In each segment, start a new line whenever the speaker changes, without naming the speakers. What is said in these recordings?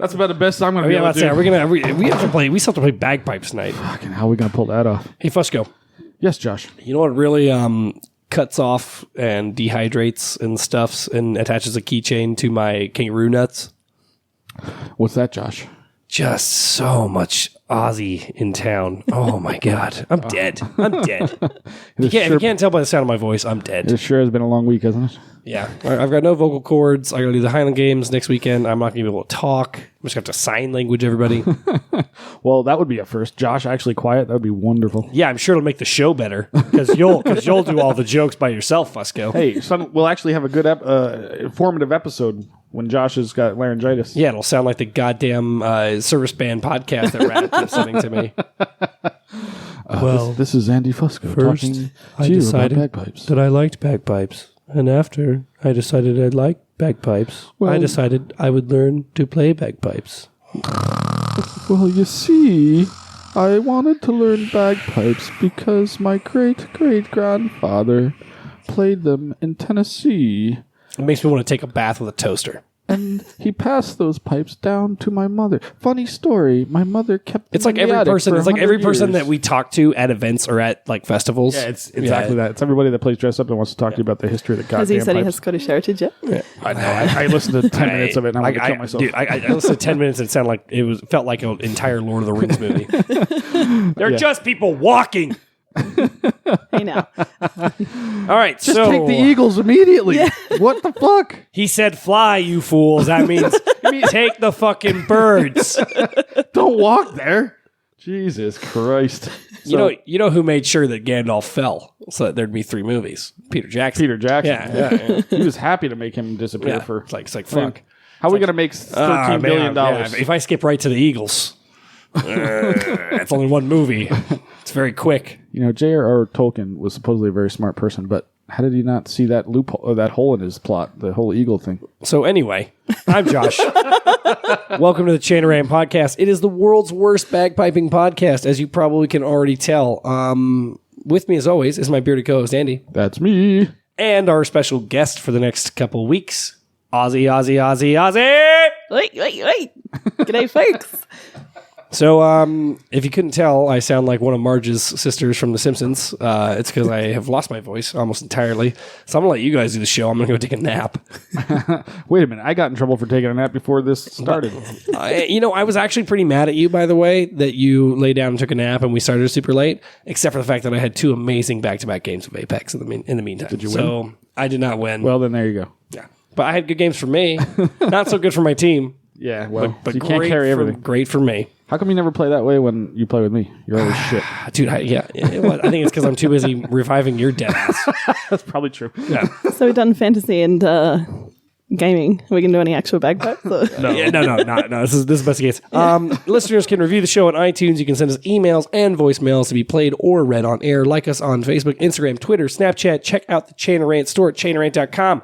That's about the best I'm going to be able to do.
We have to play. We still have to play bagpipes tonight.
Fucking how are we going to pull that off?
Hey, Fusco.
Yes, Josh.
You know what really cuts off and dehydrates and stuffs and attaches a keychain to my kangaroo nuts?
What's that, Josh?
Just so much Ozzy in town. Oh my God. I'm dead. I'm dead. If you can't tell by the sound of my voice, I'm dead.
It sure has been a long week, hasn't it?
Yeah. I've got no vocal cords. I got to do the Highland Games next weekend. I'm not going to be able to talk. I'm just going to have to sign language everybody.
Well, that would be a first. Josh actually quiet. That would be wonderful.
Yeah, I'm sure it'll make the show better because you'll do all the jokes by yourself, Fusco.
Hey, we'll actually have a good informative episode when Josh has got laryngitis.
Yeah, it'll sound like the goddamn service band podcast that Rat keeps sending to me.
Well, this is Andy Fusco
first,
talking
I
to you
decided
about bagpipes.
that I liked bagpipes. And after I decided I liked bagpipes, I decided I would learn to play bagpipes.
Well, you see, I wanted to learn bagpipes because my great-great-grandfather played them in Tennessee.
It makes me want to take a bath with a toaster.
And he passed those pipes down to my mother. Funny story, my mother kept them
It's like
in the
every
attic
person.
for
It's like every
100
person
years.
that we talk to at events or at like festivals.
Yeah, it's exactly that. It's everybody that plays dress up and wants to talk to you about the history of the goddamn
Has he said he
pipes.
has Scottish heritage yet?
Yeah.
I know. I listened to 10 minutes of it and I want to kill myself.
Dude, I listened to 10 minutes and it sounded like felt like an entire Lord of the Rings movie. They're just people walking.
Hey now.
All right,
Just
so
take the eagles immediately.
Yeah.
What the fuck?
he said, "Fly, you fools." That means take the fucking birds.
Don't walk there. Jesus Christ.
You know who made sure that Gandalf fell so that there'd be 3 movies? Peter Jackson.
Peter Jackson.
Yeah.
He was happy to make him disappear
Yeah.
for...
It's like fuck.
How are we going to make $13 billion?
If I skip right to the Eagles, it's only one movie. It's very quick.
You know, J.R.R. Tolkien was supposedly a very smart person, but how did he not see that loophole or that hole in his plot, the whole eagle thing?
So anyway, I'm Josh. Welcome to the Chain of Rant podcast. It is the world's worst bagpiping podcast, as you probably can already tell. With me, as always, is my bearded co-host, Andy.
That's me.
And our special guest for the next couple weeks, Ozzy.
Wait. G'day, folks.
So, if you couldn't tell, I sound like one of Marge's sisters from The Simpsons. It's because I have lost my voice almost entirely. So I'm going to let you guys do the show. I'm going to go take a nap.
Wait a minute. I got in trouble for taking a nap before this started.
I was actually pretty mad at you, by the way, that you lay down and took a nap and we started super late, except for the fact that I had 2 amazing back-to-back games of Apex in the meantime.
Did you win?
So I did not win.
Well, then there you go.
Yeah. But I had good games for me. Not so good for my team.
Yeah, well,
But
you can't carry everything.
Great for me.
How come you never play that way when you play with me? You're always shit.
Dude, I think it's because I'm too busy reviving your dead ass.
That's probably true.
Yeah.
So we've done fantasy and gaming. Are we going to do any actual bagpipes? Or?
No. This is best case. Listeners can review the show on iTunes. You can send us emails and voicemails to be played or read on air. Like us on Facebook, Instagram, Twitter, Snapchat. Check out the Chain of Rant store at chainofrant.com.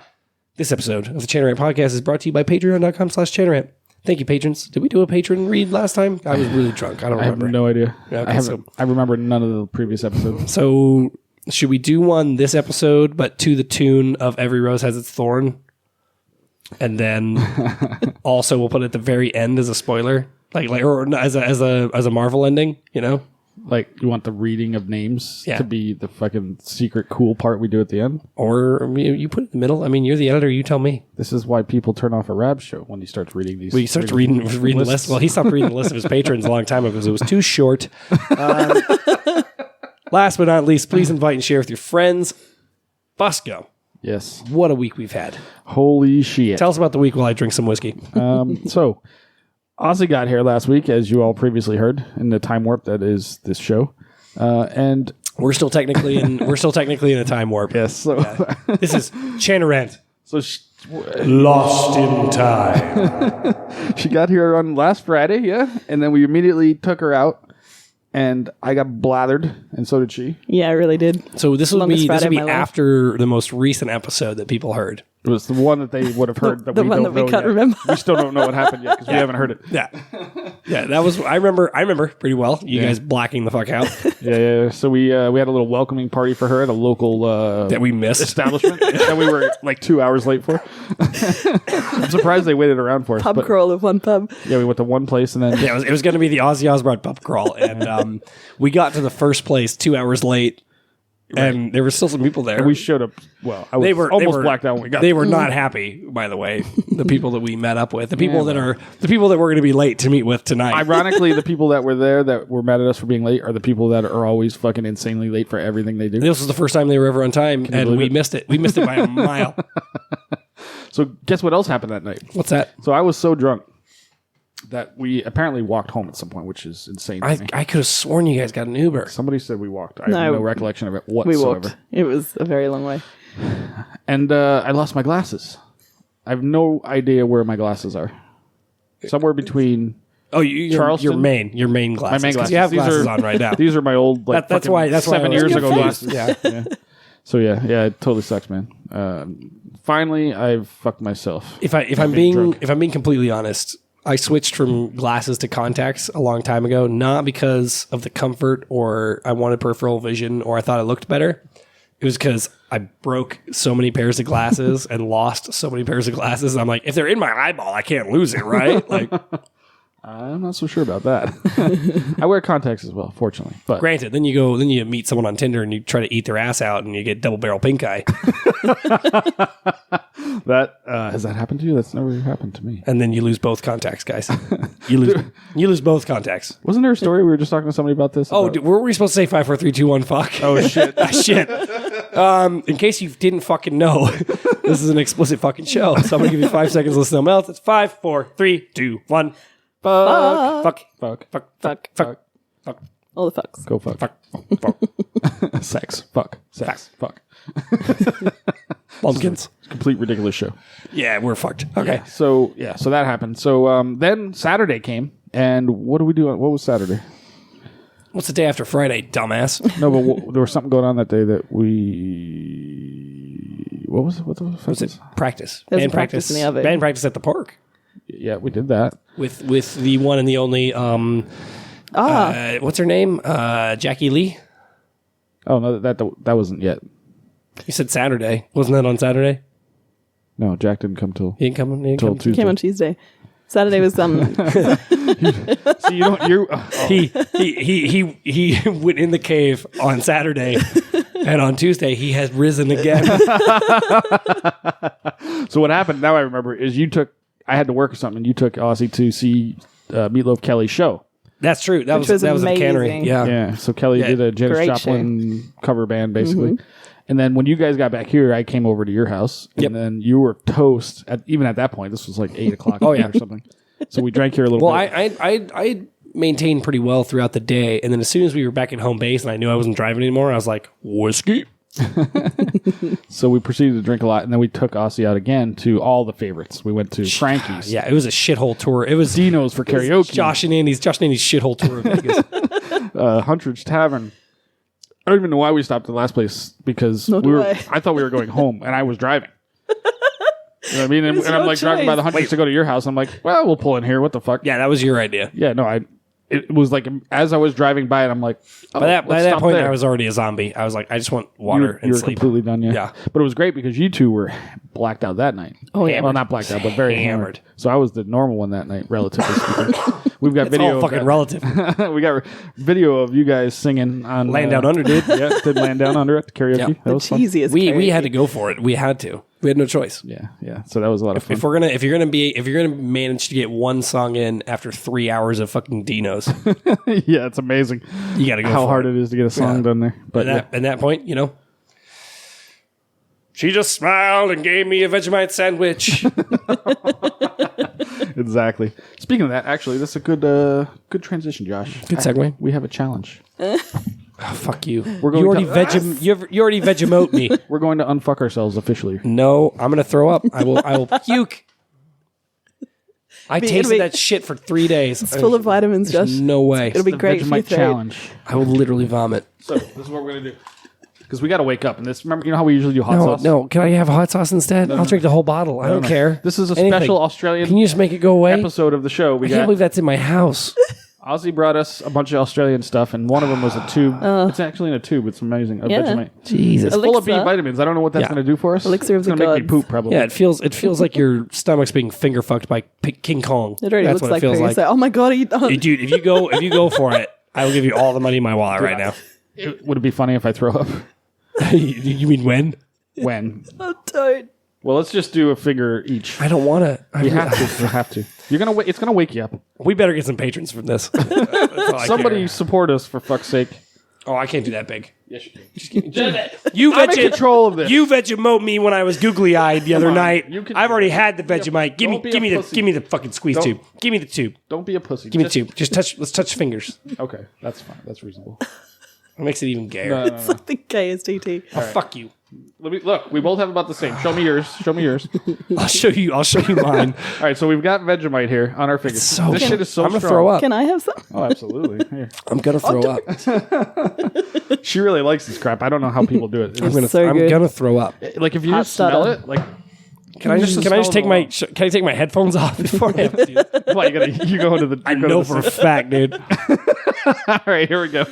This episode of the Chain of Rant podcast is brought to you by patreon.com/chainofrant. Thank you, patrons. Did we do a patron read last time? I was really drunk. I don't remember.
I have no idea.
Okay,
I remember none of the previous episodes.
So should we do one this episode, but to the tune of Every Rose Has Its Thorn? And then also we'll put it at the very end as a spoiler, or as a Marvel ending, you know?
Like, you want the reading of names to be the fucking secret cool part we do at the end?
Or you put it in the middle. I mean, you're the editor. You tell me.
This is why people turn off a Rab show when he starts reading these.
Well, he starts reading the list. Well, he stopped reading the list of his patrons a long time ago because it was too short. Last but not least, please invite and share with your friends. Fusco.
Yes.
What a week we've had.
Holy shit.
Tell us about the week while I drink some whiskey.
So, Ozzy got here last week, as you all previously heard, in the time warp that is this show. And
we're still technically in a time warp.
yes, so
This is Chain of Rant.
so
Lost in time.
she got here on last Friday, yeah, and then we immediately took her out, and I got blathered, and so did she.
Yeah, I really did.
So this will
Longest
be
Friday of my life.
after the most recent episode that people heard.
It was the one that they would have heard that
The
we
one
don't
that we
know
can't
yet.
remember.
We still don't know what happened yet because we haven't heard it.
Yeah. Yeah, that was I remember pretty well. You guys blacking the fuck out.
Yeah. So we had a little welcoming party for her at a local
That we missed.
establishment that we were like 2 hours late for. I'm surprised they waited around for us.
Pub
but
crawl of one pub.
yeah, we went to one place and then
Yeah, it was going to be the Ozzy Osbourne pub crawl, and we got to the first place 2 hours late, and there were still some people there.
we showed up. Well, I was almost blacked out when we got
They
there.
were not happy, by the way. The people that we met up with, the people that we're going to be late to meet with tonight.
Ironically, the people that were there that were mad at us for being late are the people that are always fucking insanely late for everything they do.
This was the first time they were ever on time, and we missed it. We missed it by a mile.
So guess what else happened that night?
What's that?
So I was so drunk that we apparently walked home at some point, which is insane to me.
I could have sworn you guys got an Uber.
Somebody said we walked. I have
No,
no recollection of it
We
whatsoever.
walked. It was a very long way.
And I lost my glasses. I have no idea where my glasses are. Somewhere between
Oh, your
Charleston?
your main glasses.
my main
'Cause
glasses.
You have
These
glasses
are
on right now.
These are my old like
That's why
7
I
years
was
ago
confused.
glasses.
Yeah.
So yeah, it totally sucks, man. Finally, I've fucked myself.
If I'm being completely honest, I switched from glasses to contacts a long time ago, not because of the comfort or I wanted peripheral vision or I thought it looked better. It was because I broke so many pairs of glasses and lost so many pairs of glasses. And I'm like, if they're in my eyeball, I can't lose it, right? Like,
I'm not so sure about that. I wear contacts as well, fortunately. But
granted, then you meet someone on Tinder and you try to eat their ass out and you get double barrel pink eye.
that has that happened to you? That's never happened to me.
And then you lose both contacts, guys. You lose both contacts.
Wasn't there a story we were just talking to somebody about this?
Oh,
About-
were we supposed to say 5, 4, 3, 2, 1, fuck?
oh shit!
Shit. In case you didn't fucking know, this is an explicit fucking show. So I'm gonna give you 5 seconds to listen to them else. It's 5, 4, 3, 2, 1. Fuck.
Fuck.
All the fucks.
Go fuck. Sex. Fuck. Sex. Fuck.
Bumpkins.
Complete ridiculous show.
Yeah, we're fucked. Okay.
So that happened. So then Saturday came, and what do we do? What was Saturday?
What's the day after Friday, dumbass?
No, but there was something going on that day that we. What was it? What the fuck
Was it practice?
There's
Band
a practice in the oven.
Band practice at the park
Yeah, we did that.
with the one and the only what's her name? Jackie Lee.
Oh no, that wasn't yet.
You said Saturday. Wasn't that on Saturday?
No, Jack didn't come till
He didn't come.
till Tuesday.
Came on Tuesday. Saturday was
See, you don't. You.
He went in the cave on Saturday, and on Tuesday he has risen again.
So what happened? Now I remember is I had to work or something. And you took Ozzy to see Meatloaf Kelly's show.
That's true. That
Which
was
was
a cannery.
amazing.
Yeah.
Yeah, so Kelly
Yeah,
did a Janis
great
Joplin cover band, basically. And then when you guys got back here, I came over to your house, and
Yep.
then you were toast. Even at that point, this was like 8 o'clock or something. So we drank here a little
Well,
bit.
I maintained pretty well throughout the day, and then as soon as we were back at home base and I knew I wasn't driving anymore, I was like, whiskey.
So we proceeded to drink a lot, and then we took Ozzy out again to all the favorites. We went to Frankie's.
Yeah, it was a shithole tour. It was
Dino's for karaoke.
Josh and Andy's shithole tour of Vegas.
Huntridge Tavern. I don't even know why we stopped at the last place because
Nor do I.
I thought we were going home, and I was driving. You know what I mean? And I'm
no
like driving by the
choice.
Huntridge to go to your house. I'm like, well, we'll pull in here. What the fuck?
Yeah, that was your idea.
Yeah, no, it was like as I was driving by it, I'm like, oh,
By
let's
that
stop
point,
there.
I was already a zombie. I was like, I just want water
you were
and sleep.
completely done, yeah.
Yeah.
But it was great because you two were blacked out that night.
Oh, yeah.
Well, not blacked out, but very hammered.
Hammered.
So I was the normal one that night, relatively speaking. We've got
It's
video.
all
of
fucking
that.
relative.
We got video of you guys singing on
Laying Down Under, dude.
Yeah, did Land Down Under at the karaoke.
Yep.
That was fun.
cheesiest.
We had to go for it. We had to. We had no choice.
Yeah. So that was a lot of fun.
If you're gonna manage to get one song in after 3 hours of fucking Dino's,
Yeah, it's amazing
you gotta go.
how
for
hard
it.
it is to get a song done there. But
At that point, she just smiled and gave me a Vegemite sandwich.
exactly. Speaking of that, actually, that's a good transition, Josh.
Good segue.
We have a challenge.
Oh, fuck you.
We're going
you already
to-
you already Vegemote me.
We're going to unfuck ourselves officially.
No, I'm gonna throw up. I will puke. I
It'll
tasted
be-
that shit for 3 days.
It's full of vitamins, Josh.
No way.
It'll be
The
great for your
Vegemite
throat.
challenge.
I will literally vomit.
So this is what we're gonna do. because we got to wake up. And this, remember, you know how we usually do hot sauce?
No, can I have hot sauce instead? I'll drink the whole bottle. I don't care.
This is a
Anything.
special Australian
Can you just make it go away?
episode of the show. We
I can't
got
believe that's in my house.
Ozzy brought us a bunch of Australian stuff, and one of them was a tube. It's actually in a tube. It's amazing.
Yeah.
Vegemite.
Jesus.
It's full of B
Elixir.
vitamins. I don't know what that's
Yeah.
going to do for us.
Elixir of
it's
the
going to make me
gods.
poop, probably.
Yeah, it feels like your stomach's being finger fucked by King Kong.
It already
That's
looks
what
like
it feels
poo.
like.
So, oh my god,
Dude, if you go for it, I will give you all the money in my wallet right now.
Would it be funny if I throw up?
You mean when?
When?
Oh, don't.
Well, let's just do a finger each.
I don't want to.
You have to. You have to. You're gonna. It's gonna wake you up.
We better get some patrons from this. That's all I
Somebody
care.
support us for fuck's sake.
Oh, I can't do that big.
Yes, you
You
I'm in control of this.
You Vegemote me when I was googly eyed the other
on,
night.
you can-
I've already had the Vegemite.
Don't be a pussy.
Give me the fucking squeeze
Don't-
tube. Give me the tube.
Don't be a pussy.
Give me the tube. Just touch. Let's touch fingers.
Okay, that's fine. That's reasonable.
It makes it even gayer.
No.
It's like the KSTT.
Oh, fuck you.
Look, we both have about the same. Show me yours. Show me yours.
I'll show you mine.
All right, so we've got Vegemite here on our fingers.
so
this
good.
shit is so
I'm gonna
strong.
throw up.
Can I have some?
Oh, absolutely. Here.
I'm gonna throw up.
She really likes this crap. I don't know how people do it.
I'm gonna
So good.
throw up.
Like if you
Hot
just smell
starter.
it, like
Can I just take my headphones off before I have to do that?
Why, you go into the.
I know for a fact, dude.
All right, here we go.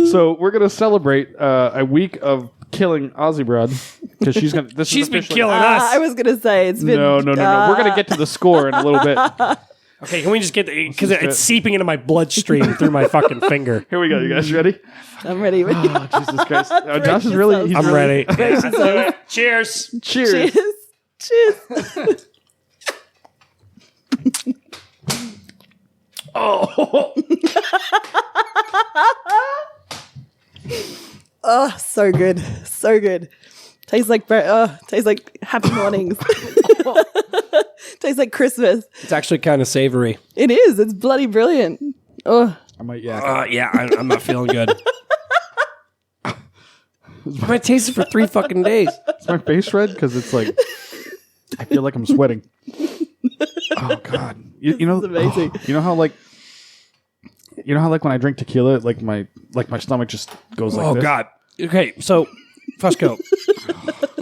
So we're gonna celebrate a week of killing Ozzy Broad because she's gonna. This
She's
is
been
officially-
killing us.
I was gonna say it's been.
No. We're gonna get to the score in a little bit.
Okay, can we just get because it's seeping into my bloodstream through my fucking finger.
Here we go. You guys ready?
I'm ready.
Oh, Jesus Christ! Oh, Josh is really. He's
I'm
really-
ready. Cheers.
Cheers.
Cheers. Cheers.
Oh,
Oh, so good. So good. Tastes like tastes like happy mornings. Tastes like Christmas.
It's actually kind of savory.
It is. It's bloody brilliant. Oh,
I might yak.
Yeah, I'm not feeling good. I might taste it for 3 fucking days.
Is my face red? Because it's like I feel like I'm sweating. Oh God! You know,
is amazing.
You know how like when I drink tequila, like my stomach just goes like
Oh
this.
God. Okay, so Fusco,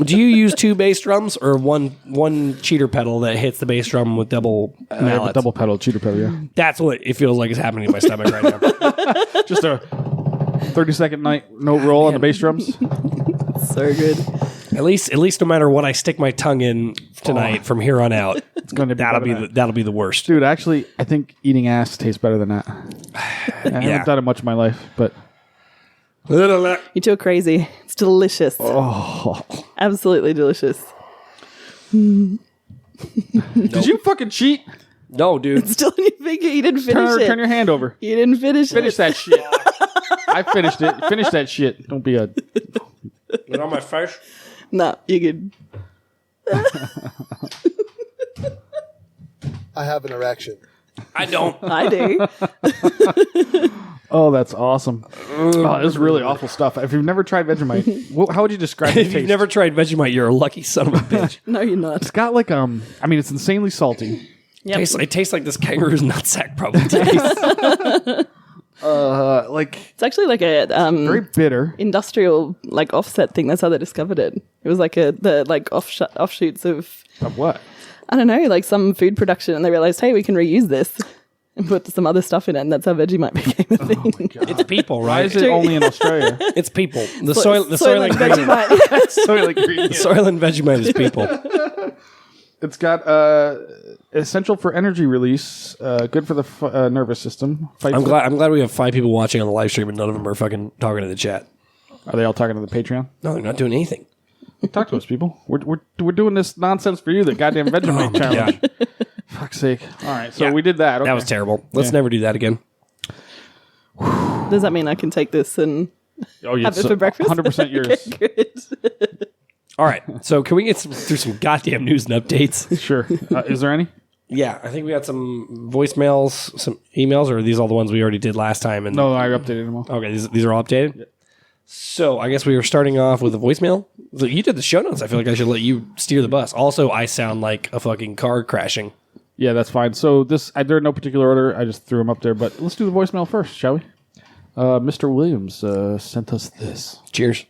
do you use 2 bass drums or one cheater pedal that hits the bass drum with double
I have a
mallets?
double pedal, cheater pedal. Yeah,
That's what it feels like is happening in my stomach right now.
just a 30-second note roll on the bass drums.
so good.
At least, no matter what I stick my tongue in tonight from here on out,
It's going to be
that'll be the worst.
dude. Actually, I think eating ass tastes better than that. I haven't done it much in my life, but
You two are crazy. It's delicious.
oh,
Absolutely delicious.
did you fucking cheat?
No, dude.
Still on your finger. You didn't finish it.
Turn your hand over.
You didn't finish
Finish
it.
that shit. I finished it. Finish that shit. Don't be a.
Get on my face.
No, you could.
I have an erection.
I don't.
I do.
Oh, that's awesome. Oh, this is really awful stuff. If you've never tried Vegemite, how would you describe the
If
taste?
you've never tried Vegemite, you're a lucky son of a bitch.
No, you're not.
It's got like I mean, it's insanely salty.
Yep.
It tastes like this kangaroo's nutsack probably tastes.
Like
It's actually like a
very bitter.
industrial like offset thing. That's how they discovered it. It was like the offshoots of
Of what?
I don't know, like some food production, and they realized, hey, we can reuse this and put some other stuff in it, and that's how Vegemite became a thing.
It's people,
Why
right?
is it only in Australia?
It's people. The soil
Soylent
ingredient.
Vegemite.
Soy like green.
Soil and Vegemite is people.
It's got essential for energy release, good for the nervous system.
I'm glad we have 5 people watching on the live stream and none of them are fucking talking to the chat.
Are they all talking to the Patreon?
No, they're not doing anything.
Talk to us, people. We're doing this nonsense for you, the goddamn Vegemite challenge. Fuck's sake. All right, so
Yeah.
we did that. Okay.
That was terrible. Let's never do that again.
Does that mean I can take this and
Oh, yeah,
have it for breakfast?
100% yours.
Okay, good.
All right. So can we get through some goddamn news and updates?
Sure. Is there any?
Yeah, I think we got some voicemails, some emails, or are these all the ones we already did last time? And
No, I updated them all.
Okay, these are all updated? Yeah. So I guess we were starting off with a voicemail. So you did the show notes. I feel like I should let you steer the bus. Also, I sound like a fucking car crashing.
Yeah, that's fine. So they're in no particular order. I just threw them up there, but let's do the voicemail first, shall we? Mr. Williams sent us this.
Cheers.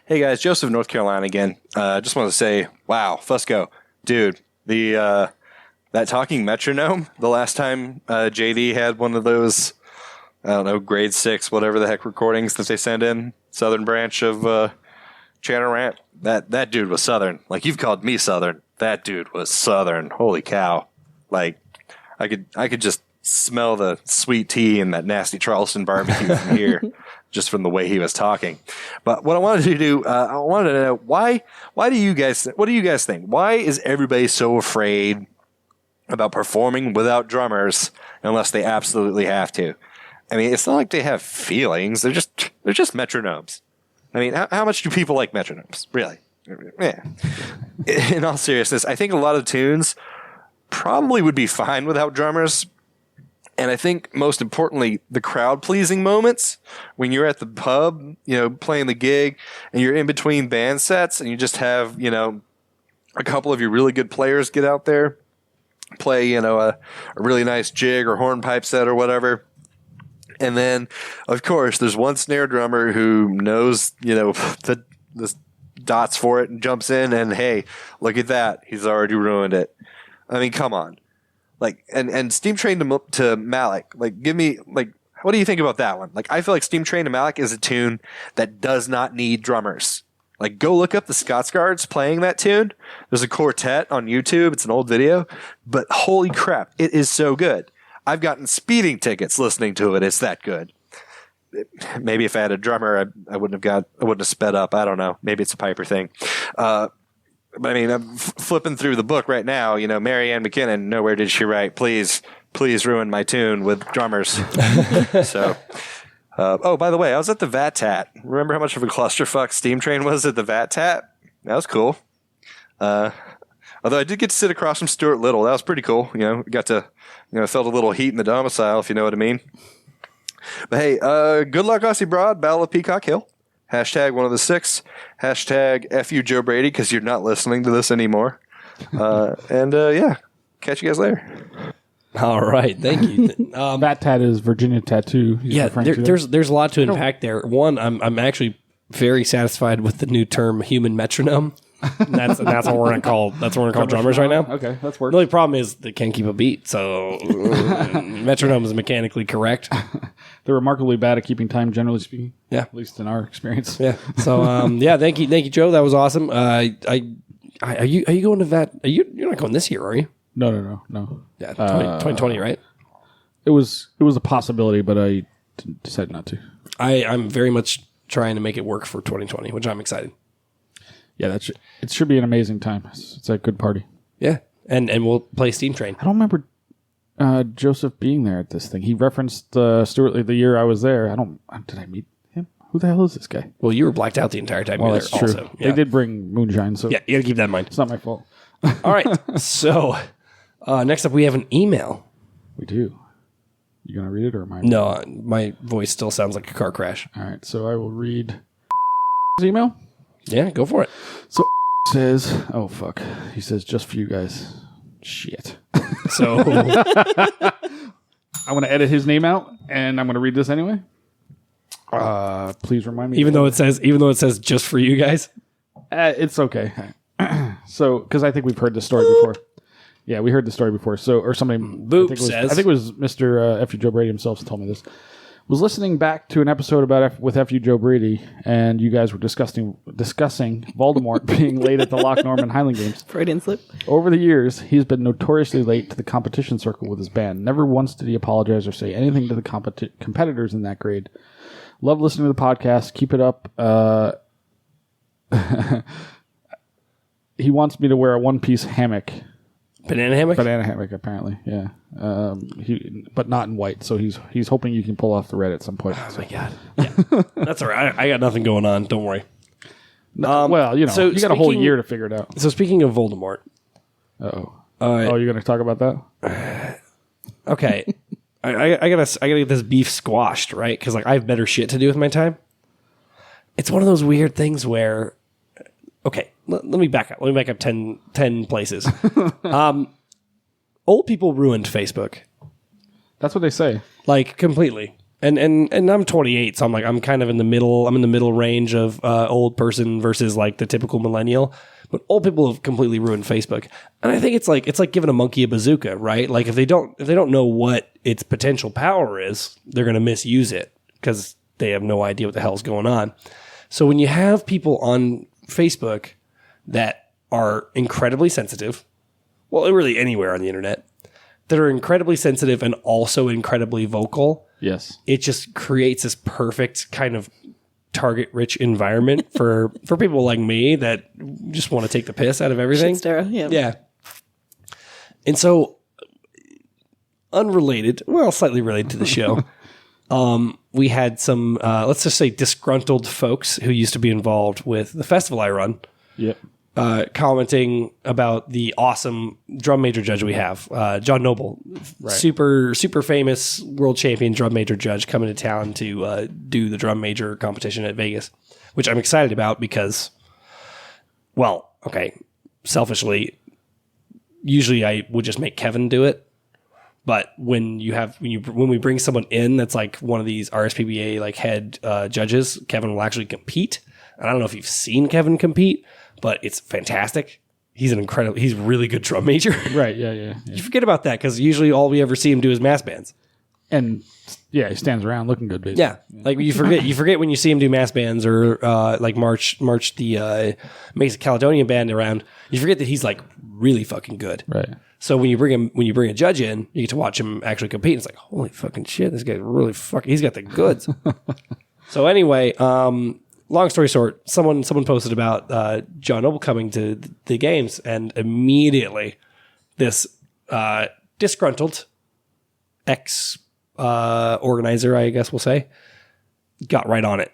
Hey guys, Joseph, North Carolina again. Just want to say, wow, Fusco, dude, the that talking metronome. The last time JD had one of those, I don't know, grade 6, whatever the heck recordings that they send in, Southern branch of Channel Rant. That dude was Southern. Like, you've called me Southern. That dude was Southern. Holy cow! Like, I could just smell the sweet tea and that nasty Charleston barbecue from here. Just from the way he was talking. But what I wanted to do, I wanted to know why do you guys, what do you guys think? Why is everybody so afraid about performing without drummers unless they absolutely have to? I mean, it's not like they have feelings. They're just metronomes. I mean, how much do people like metronomes? Really? Yeah. In all seriousness, I think a lot of tunes probably would be fine without drummers. And I think most importantly, the crowd pleasing moments when you're at the pub, playing the gig and you're in between band sets and you just have, a couple of your really good players get out there, play, a really nice jig or hornpipe set or whatever. And then, of course, there's one snare drummer who knows, the dots for it and jumps in and, hey, look at that. He's already ruined it. I mean, come on. Like, and Steam Train to Malik, like, give me, like, what do you think about that one? Like, I feel like Steam Train to Malik is a tune that does not need drummers. Like, go look up the Scotsguards playing that tune. There's a quartet on YouTube. It's an old video, but holy crap, it is so good. I've gotten speeding tickets listening to it. It's that good. Maybe if I had a drummer, I wouldn't have sped up. I don't know. Maybe it's a Piper thing. But I mean, I'm flipping through the book right now. Mary Ann McKinnon, nowhere did she write, please ruin my tune with drummers. So, oh, by the way, I was at the Vat Tat. Remember how much of a clusterfuck Steam Train was at the Vat Tat? That was cool. Although I did get to sit across from Stuart Little. That was pretty cool. Got to, felt a little heat in the domicile, if you know what I mean. But hey, good luck, Aussie Broad, Battle of Peacock Hill. Hashtag one of the 6. Hashtag FU Joe Brady, because you're not listening to this anymore. Yeah, catch you guys later.
All right, thank you.
Bat Tat is Virginia Tattoo.
Yeah, there's a lot to unpack there. One, I'm actually very satisfied with the new term human metronome. That's what we're gonna call drummers right now.
Okay, that's works.
The only problem is they can't keep a beat, so metronome is mechanically correct.
They're remarkably bad at keeping time, generally speaking.
Yeah,
at least in our experience.
Yeah. So yeah, thank you, Joe. That was awesome. Are you going to that? You're not going this year, are you?
No.
Yeah, 2020, right?
It was a possibility, but I decided not to.
I'm very much trying to make it work for 2020, which I'm excited.
Yeah, it should be an amazing time. It's a good party.
Yeah, and we'll play Steam Train.
I don't remember Joseph being there at this thing. He referenced Stuart the year I was there. Did I meet him? Who the hell is this guy?
Well, you were blacked out the entire time.
Well,
you were
that's
there
true.
Also. Yeah.
They did bring moonshine, so
yeah, you got to keep that in mind.
It's not my fault.
All right, so next up we have an email.
We do. You gonna read it or am I?
No, my voice still sounds like a car crash.
All right, so I will read his email.
Yeah, go for it.
So says, oh fuck, he says just for you guys. Shit.
So
I'm gonna edit his name out, and I'm gonna read this anyway. Please remind me.
Even though it says just for you guys,
it's okay. So, because I think we've heard this story before. Yeah, we heard the story before. So, or somebody.
Boop
I think it was Mr. F.U. Joe Brady himself who told me this. Was listening back to an episode with F.U. Joe Brady, and you guys were discussing Voldemort being late at the Loch Norman Highland Games.
Freudian slip.
Over the years, he's been notoriously late to the competition circle with his band. Never once did he apologize or say anything to the competitors in that grade. Love listening to the podcast. Keep it up. He wants me to wear a one-piece hammock.
banana hammock.
Banana hammock, apparently. Yeah. But not in white. So he's hoping you can pull off the red at some point.
Oh my god. Yeah. That's all right. I got nothing going on. Don't worry.
Well, you got a whole year to figure it out.
So speaking of Voldemort.
Uh-oh. You're going to talk about that?
Okay. I gotta get this beef squashed, right? Because I have better shit to do with my time. It's one of those weird things where, okay, let me back up. Let me back up 10 places. Old people ruined Facebook.
That's what they say.
Completely. And I'm 28, so I'm kind of in the middle. I'm in the middle range of old person versus like the typical millennial. But old people have completely ruined Facebook, and I think it's like giving a monkey a bazooka, right? Like if they don't know what its potential power is, they're going to misuse it because they have no idea what the hell's going on. So when you have people on Facebook that are incredibly sensitive, well, really anywhere on the internet, that are incredibly sensitive and also incredibly vocal,
Yes.
it just creates this perfect kind of target-rich environment for people like me that just want to take the piss out of everything.
Shit-stirrer, yeah.
Yeah. And so, unrelated, well, slightly related to the show, we had some, let's just say, disgruntled folks who used to be involved with the festival I run.
Yep.
Commenting about the awesome drum major judge we have, John Noble, super famous world champion drum major judge coming to town to do the drum major competition at Vegas, which I'm excited about because, well, okay, selfishly, usually I would just make Kevin do it, but when we bring someone in that's like one of these RSPBA like head judges, Kevin will actually compete. And I don't know if you've seen Kevin compete, but it's fantastic. He's he's a really good drum major.
Right. Yeah.
You forget about that because usually all we ever see him do is mass bands.
And yeah, he stands around looking good, basically.
Yeah. Like you forget when you see him do mass bands or like march the Mesa Caledonian band around. You forget that he's like really fucking good.
Right.
So when you bring a judge in, you get to watch him actually compete. It's like, holy fucking shit, this guy's really fucking. He's got the goods. So anyway, long story short, someone posted about John Noble coming to the games, and immediately this disgruntled ex organizer, I guess we'll say, got right on it.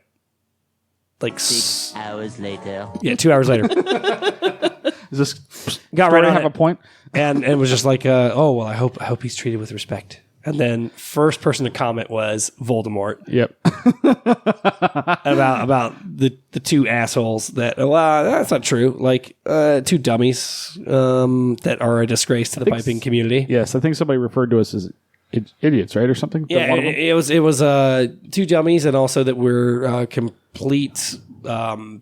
Like
6 hours later.
Yeah, 2 hours later.
Is this
Got right on
have
it.
a point?
And was just like, oh well, I hope he's treated with respect. And then first person to comment was Voldemort.
Yep.
about the two assholes that, well, that's not true. Like two dummies that are a disgrace to the piping community.
Yes, I think somebody referred to us as idiots, right, or something.
Yeah,
One of them?
it was two dummies, and also that we're complete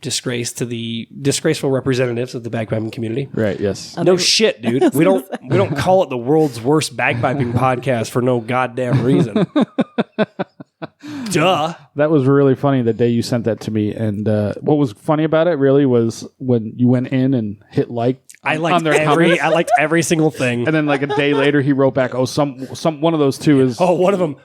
disgraceful representatives of the bagpiping community.
Right. Yes.
No shit, dude. We don't call it the world's worst bagpiping podcast for no goddamn reason. Duh.
That was really funny the day you sent that to me. And what was funny about it really was when you went in and hit like.
I
on
liked
their comments.
I liked every single thing.
And then like a day later he wrote back, oh, one of those two is
one of them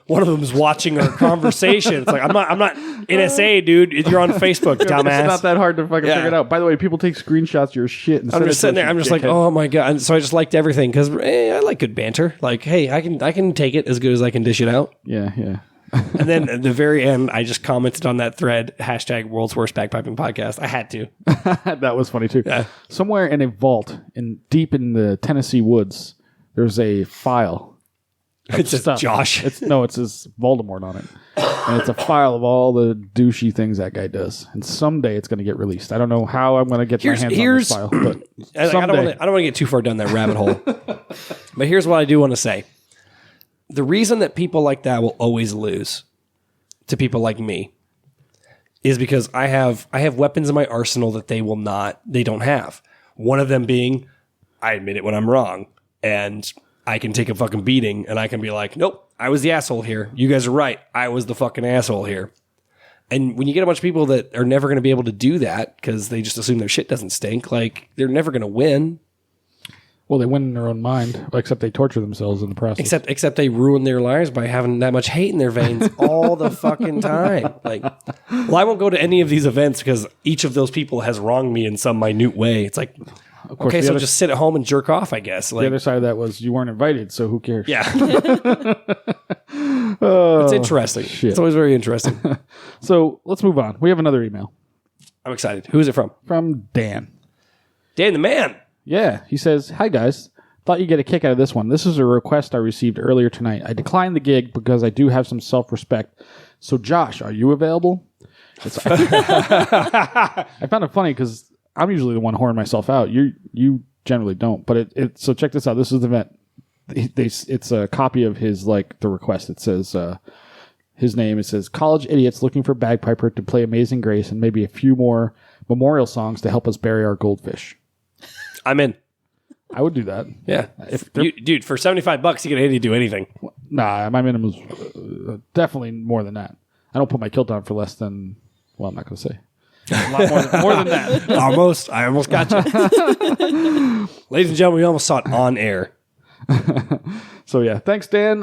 is watching our conversation. It's like I'm not NSA, dude. You're on Facebook, dumbass.
It's not that hard to fucking figure it out. By the way, people take screenshots of your shit. And
I'm just sitting there. I'm just like, oh my god. And so I just liked everything because I like good banter. Like, hey, I can take it as good as I can dish it out.
Yeah.
And then at the very end, I just commented on that thread, # world's worst bagpiping podcast. I had to.
That was funny too.
Yeah.
Somewhere in a vault deep in the Tennessee woods, there's a file.
It says Josh.
It says Voldemort on it. And it's a file of all the douchey things that guy does. And someday it's going to get released. I don't know how I'm going to get my hands on this file. But
I don't want to get too far down that rabbit hole. But here's what I do want to say. The reason that people like that will always lose to people like me is because I have weapons in my arsenal that they don't have. One of them being, I admit it when I'm wrong, and I can take a fucking beating, and I can be like, nope, I was the asshole here. You guys are right. I was the fucking asshole here. And when you get a bunch of people that are never going to be able to do that because they just assume their shit doesn't stink, like they're never going to win.
Well, they win in their own mind, except they torture themselves in the process.
Except they ruin their lives by having that much hate in their veins all the fucking time. Like, well, I won't go to any of these events because each of those people has wronged me in some minute way. It's like, okay, so just sit at home and jerk off, I guess. Like,
the other side of that was you weren't invited, so who cares?
Yeah. It's interesting.
Shit.
It's always very interesting.
So let's move on. We have another email.
I'm excited. Who is it from?
From Dan.
Dan the man.
Yeah, he says, hi guys, thought you'd get a kick out of this one. This is a request I received earlier tonight. I declined the gig because I do have some self-respect. So Josh, are you available? I found it funny because I'm usually the one whoring myself out. You generally don't. But so check this out. This is the event. It's a copy of his, like, the request. It says, his name. It says, college idiots looking for bagpiper to play Amazing Grace and maybe a few more memorial songs to help us bury our goldfish.
I'm in.
I would do that.
Yeah. Dude, for $75, you get Eddie to do anything.
Nah, my minimum is definitely more than that. I don't put my kilt on for less than, well, I'm not going to say. A lot more than that.
Almost. I almost got you. Ladies and gentlemen, we almost saw it on air.
So, yeah. Thanks, Dan.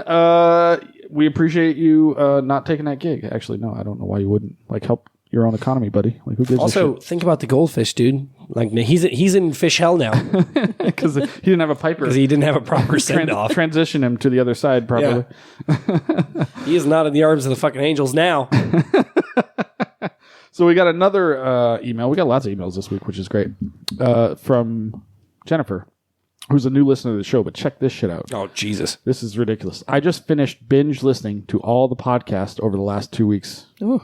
We appreciate you not taking that gig. Actually, no, I don't know why you wouldn't. Like, help your own economy, buddy. Like, who gives a
Also,
shit?
think about the goldfish, dude. Like, he's in fish hell now
Because he didn't have a piper.
because he didn't have a proper send-off.
Transition him to the other side properly.
He is not in the arms of the fucking angels now.
So we got another email. We got lots of emails this week, which is great. From Jennifer, who's a new listener to the show, but check this shit out.
Oh, Jesus.
This is ridiculous. I just finished binge listening to all the podcasts over the last 2 weeks.
Ooh.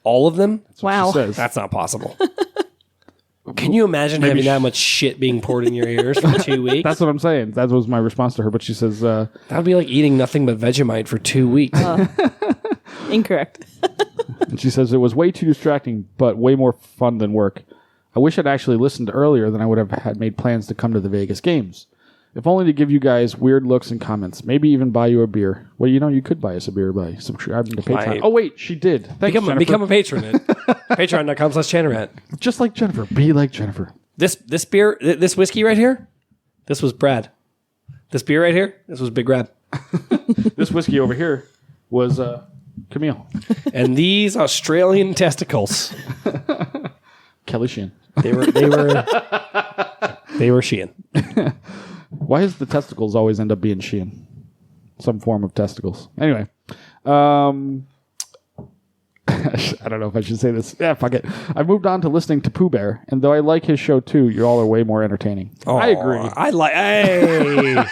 All of them?
That's what
Wow.
she says.
That's not possible. Can you imagine having that much shit being poured in your ears for 2 weeks?
That's what I'm saying. That was my response to her. But she says,
That would be like eating nothing but Vegemite for 2 weeks.
Incorrect.
and she says, it was way too distracting, but way more fun than work. I wish I'd actually listened earlier, then I would have had made plans to come to the Vegas games. If only to give you guys weird looks and comments. Maybe even buy you a beer. Well, you know, you could buy us a beer by subscribing to Patreon.
Right.
Oh, wait, she did. Thanks, Jennifer.
Become a patron at patreon.com/Chanarant.
Just like Jennifer. Be like Jennifer.
This beer, this whiskey right here, this was Brad. This beer right here, this was Big Brad.
This whiskey over here was Camille.
And these Australian testicles,
Kelly Sheehan.
they were Sheehan.
Why does the testicles always end up being Sheehan? Some form of testicles. Anyway. I don't know if I should say this. Yeah, fuck it. I moved on to listening to Pooh Bear, and though I like his show too, you all are way more entertaining. I agree.
Hey.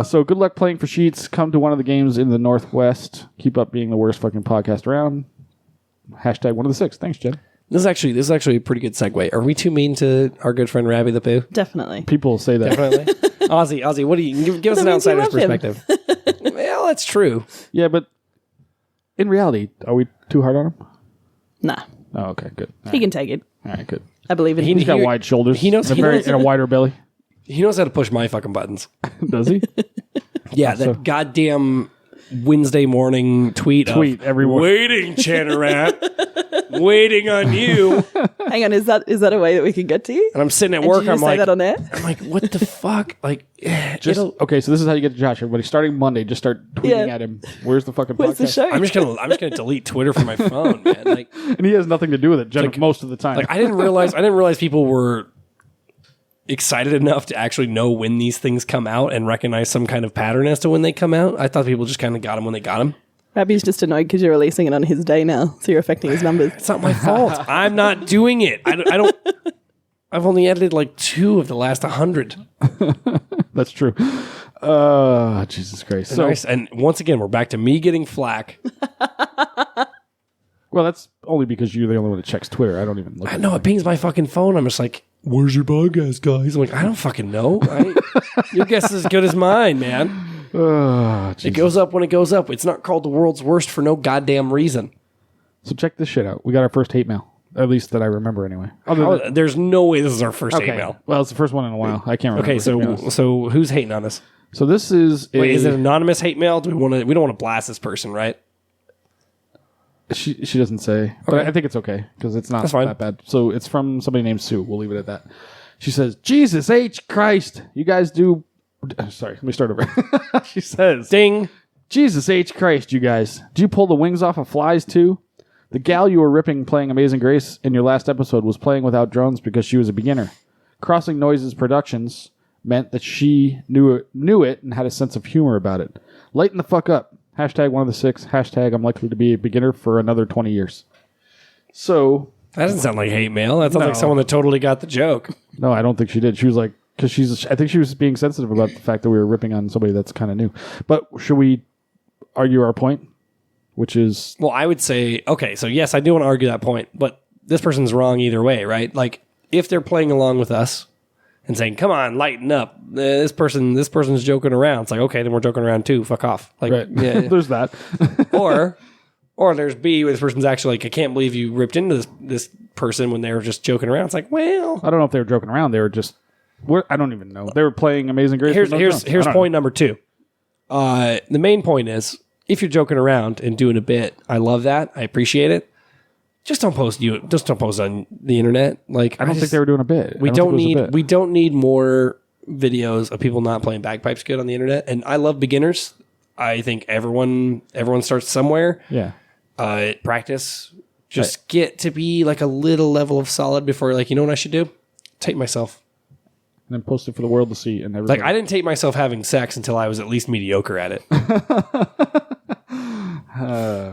So good luck playing for Sheets. Come to one of the games in the Northwest. Keep up being the worst fucking podcast around. Hashtag one of the six. Thanks, Jen.
This is actually a pretty good segue. Are we too mean to our good friend Rabbi the Pooh?
Definitely.
People say that.
Definitely. Ozzy, what do you give us an
That means you
outsider's
love him.
perspective? Well, that's true.
Yeah, but in reality, are we too hard on him?
Nah.
Oh, okay, good. All
He
right,
can take it.
all right, good.
I believe in him.
He's got wide shoulders.
he knows-
and
he knows-
and a wider belly.
He knows how to push my fucking buttons.
Does he?
Yeah, that goddamn Wednesday morning tweet of,
every morning.
waiting, Chanarant, waiting on you.
Hang on, is that a way that we can get to you?
And I'm sitting at
And
work.
did you
I'm
say
like,
that on air?
what the fuck? Like,
Okay, so this is how you get to Josh. Everybody, starting Monday, just start tweeting
Yeah.
at him. Where's the fucking
Where's
podcast?
the show?
I'm just gonna delete Twitter from my phone, man. Like,
And he has nothing to do with it most of the time.
I didn't realize people were excited enough to actually know when these things come out and recognize some kind of pattern as to when they come out. I thought people just kind of got them when they got them.
Rabbi's just annoyed because you're releasing it on his day now, so you're affecting his numbers.
It's not my fault. I'm not doing it. I don't. I've only edited like 2 of the last 100.
That's true. Jesus Christ. So,
Nice. And once again, we're back to me getting flack.
well, that's only because you're the only one that checks Twitter. I don't even look
I
at
know it pings my fucking phone. I'm just like, where's your podcast, guys? I'm like, I don't fucking know. Your guess is as good as mine, man. It goes up when it goes up. It's not called the world's worst for no goddamn reason.
So check this shit out. We got our first hate mail. At least that I remember anyway.
There's no way this is our first
Okay.
email.
Well, it's the first one in a while. I can't remember.
Okay,
to be honest.
so who's hating on us?
So this is
Wait, is it anonymous hate mail? We don't want to blast this person, right?
She doesn't say, but
Okay.
I think it's okay because it's not
That's fine.
that bad. So it's from somebody named Sue. We'll leave it at that. She says, "Jesus H Christ, you guys do." Sorry, let me start over. She says,
Ding.
"Jesus H Christ, you guys, do you pull the wings off of flies too? The gal you were ripping playing Amazing Grace in your last episode was playing without drones because she was a beginner. Crossing Noises Productions meant that she knew it and had a sense of humor about it. Lighten the fuck up. Hashtag one of the six. Hashtag I'm likely to be a beginner for another 20 years. So,
That doesn't sound like hate mail. That sounds
No.
like someone that totally got the joke.
no, I don't think she did. She was like, because I think she was being sensitive about the fact that we were ripping on somebody that's kind of new. But should we argue our point? Which is,
Well, I would say, okay, so yes, I do want to argue that point, but this person's wrong either way, right? Like, if they're playing along with us and saying, "Come on, lighten up. This person's joking around." It's like, okay, then we're joking around too. Fuck off. Like,
Right.
yeah.
There's that.
or there's B, where this person's actually like, I can't believe you ripped into this person when they were just joking around. It's like, well,
I don't know if they were joking around. They were just. I don't even know. They were playing Amazing Grace.
Here's point number 2. The main point is, if you're joking around and doing a bit, I love that. I appreciate it. Just don't post on the internet. Like,
I don't think they were doing a bit.
We don't need more videos of people not playing bagpipes good on the internet. And I love beginners. I think everyone starts somewhere.
Yeah.
Practice. Just get to be like a little level of solid before you're like, you know what I should do? Tape myself.
And then post it for the world to see. And everybody.
Like, I didn't tape myself having sex until I was at least mediocre at it.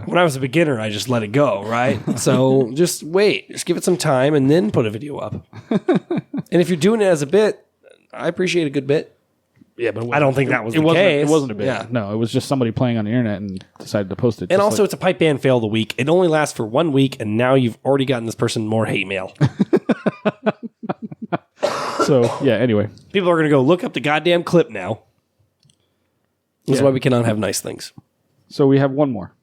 When I was a beginner, I just let it go, right? So just wait. Just give it some time and then put a video up. And if you're doing it as a bit, I appreciate a good bit.
Yeah, but
I don't think that was the case.
It wasn't a bit.
Yeah.
No, it was just somebody playing on the internet and decided to post it.
And also, it's a pipe band fail of the week. It only lasts for 1 week, and now you've already gotten this person more hate mail.
So, yeah, anyway.
People are going to go look up the goddamn clip now. This is why we cannot have nice things.
So we have one more.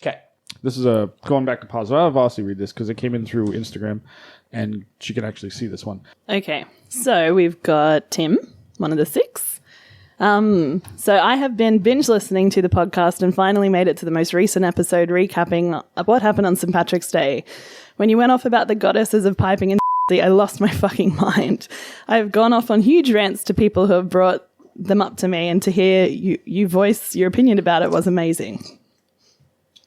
Okay.
This is going back to positive. I'll have Ozzy read this because it came in through Instagram, and she can actually see this one.
Okay, so we've got Tim, one of the 6. So I have been binge listening to the podcast and finally made it to the most recent episode recapping what happened on St. Patrick's Day. When you went off about the goddesses of piping and I lost my fucking mind. I've gone off on huge rants to people who have brought them up to me, and to hear you voice your opinion about it was amazing.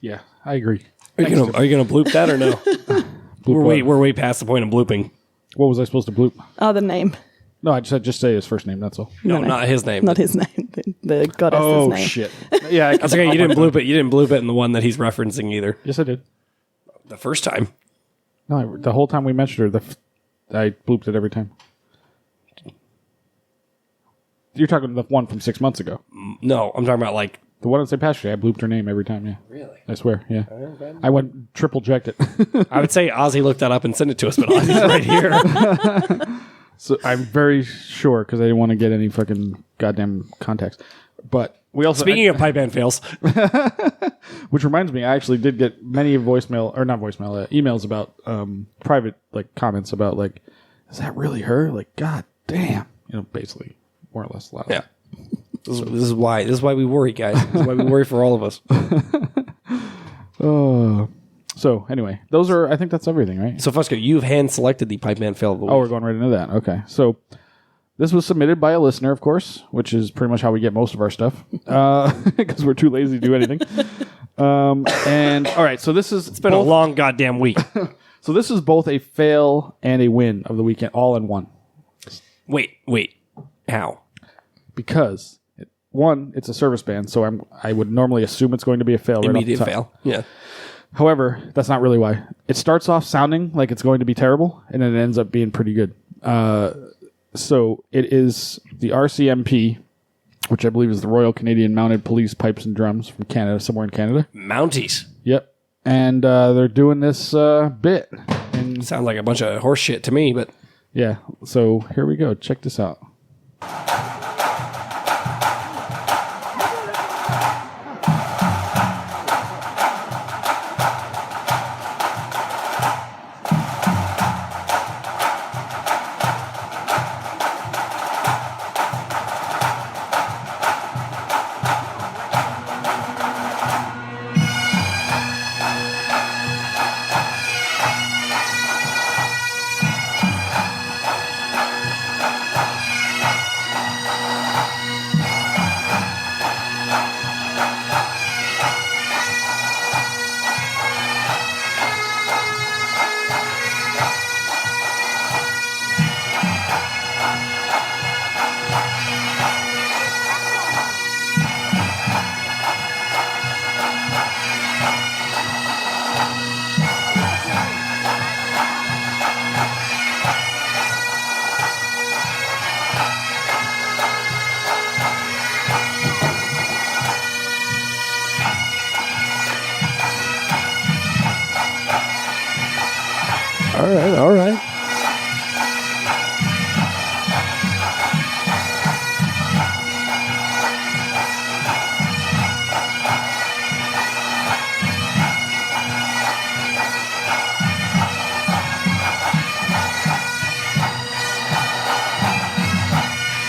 Yeah, I agree.
Are you gonna bloop that or no? We're way past the point of blooping.
What was I supposed to bloop?
Oh, the name.
No, I just say his first name, that's all.
No, not his name.
Not his name. The goddess's
Oh,
name.
shit. Yeah,
That's okay. You didn't bloop it. You didn't bloop it in the one that he's referencing either.
Yes, I did.
The first time.
No, the whole time we mentioned her, I blooped it every time. You're talking the one from 6 months ago.
No, I'm talking about like.
The one on St. Patrick's Day, I blooped her name every time, yeah.
Really?
I swear, yeah. I went triple checked it.
I would say Ozzy looked that up and sent it to us, but Ozzy's right here.
So I'm very sure because I didn't want to get any fucking goddamn context. But we also
Speaking of pipe band fails,
which reminds me, I actually did get many emails about private like comments about like, is that really her? Like, god damn, basically more or less loud.
yeah. This is why we worry, guys. This is why we worry for all of us.
So anyway, I think that's everything, right?
So Fusco, you've hand selected the pipe band fail of the week.
Oh, we're going right into that. Okay. So this was submitted by a listener, of course, which is pretty much how we get most of our stuff because we're too lazy to do anything. And all right, so it's
been a long goddamn week.
So this is both a fail and a win of the weekend, all in one.
Wait. How?
Because it's a service band, so I would normally assume it's going to be a fail.
Immediate
right off the top.
fail. Yeah.
However, that's not really why. It starts off sounding like it's going to be terrible, and then it ends up being pretty good. So it is the RCMP, which I believe is the Royal Canadian Mounted Police Pipes and Drums from Canada, somewhere in Canada.
Mounties.
Yep. And they're doing this bit. And
Sounds like a bunch of horse shit to me, but
yeah, so here we go. Check this out.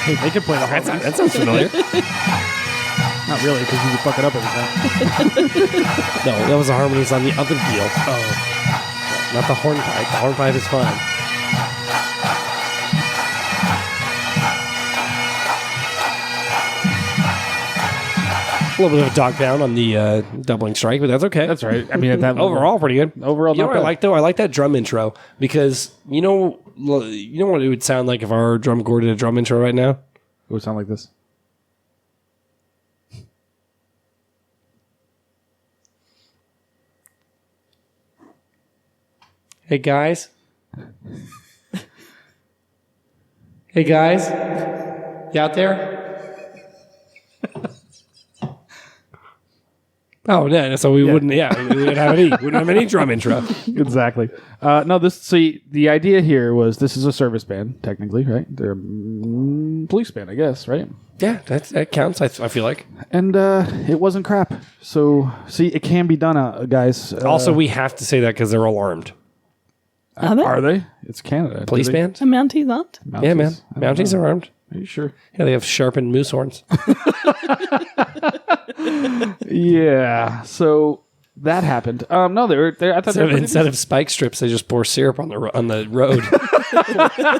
Hey, they could play the harmonies.
That sounds familiar.
Not really, because you can fuck it up every time.
No, that was the harmonies on the other deal. Oh. Not the hornpipe. The hornpipe is fine. A little bit of a dog pound on the doubling strike, but that's okay.
That's right. I mean, at that level,
Overall, pretty good.
Overall,
you know
not
what I
bad.
like though? I like that drum intro because you know what it would sound like if our drum corps did a drum intro right now.
It would sound like this.
Hey guys. Hey guys. You out there? Oh, yeah. So we wouldn't have any drum intro.
Exactly. No, the idea here was this is a service band, technically, right? They're police band, I guess, right?
Yeah, that counts. I feel like.
And it wasn't crap. So, see, it can be done, guys.
Also, we have to say that because they're alarmed.
Are they?
Are they? It's Canada.
Police band?
The Mounties aren't?
Yeah, man. Mounties are armed.
Are you sure?
Yeah, they have sharpened moose horns.
Yeah. So that happened. No, they were. I thought
Instead of spike strips, they just pour syrup on the road.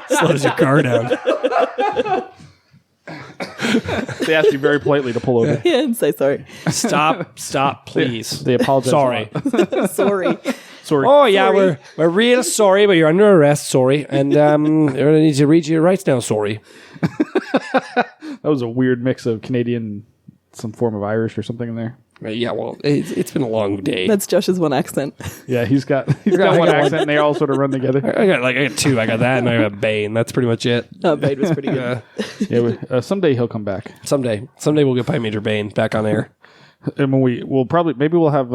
Slows your car down.
they asked you very politely to pull over.
Yeah, I'm so sorry.
Stop, please.
They apologize.
Sorry.
Sorry.
Sorry.
Oh yeah,
Sorry.
we're real sorry, but you're under arrest. Sorry, and we're gonna need to read your rights now. Sorry.
That was a weird mix of Canadian, some form of Irish or something in there.
Yeah, well, it's been a long day.
That's Josh's one accent.
Yeah, he's got one accent, and they all sort of run together.
I got two. I got that, and I got Bane. That's pretty much it.
Oh, Bade was pretty good.
Yeah, someday he'll come back,
Someday we'll get Pipe Major Bane back on air.
and when maybe we'll have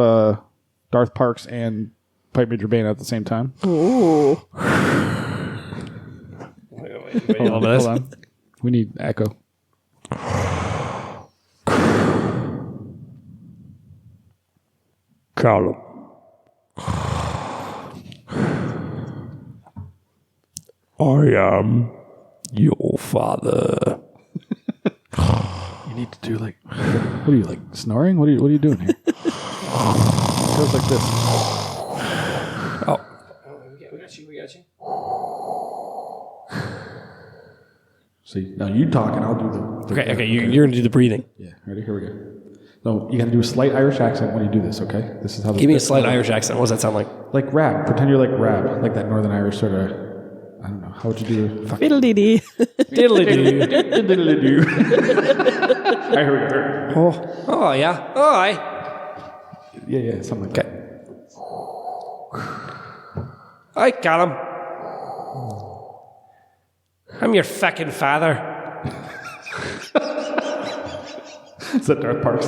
Darth Parks and Pipe Major Bane at the same time.
Ooh.
Wait,
Hold on. We need echo.
Callum. I am your father.
You need to do like, what are you like snoring? What are you doing here? It goes like this.
Oh. We got you.
See, now you talk and I'll do the
Okay, you're gonna do the breathing.
Yeah, ready? Here we go. No, you got to do a slight Irish accent when you do this. Okay, this is how.
Give me a slight Irish accent. What does that sound like?
Like rap. Pretend you're like rap, like that Northern Irish sort of. I don't know. How would you do?
Fiddle-dee-dee.
Diddly-doo.
I heard it.
Oh yeah. Oh, I.
Yeah, something like that.
Hi, Callum. I'm your fucking father.
Is that Darth Parks?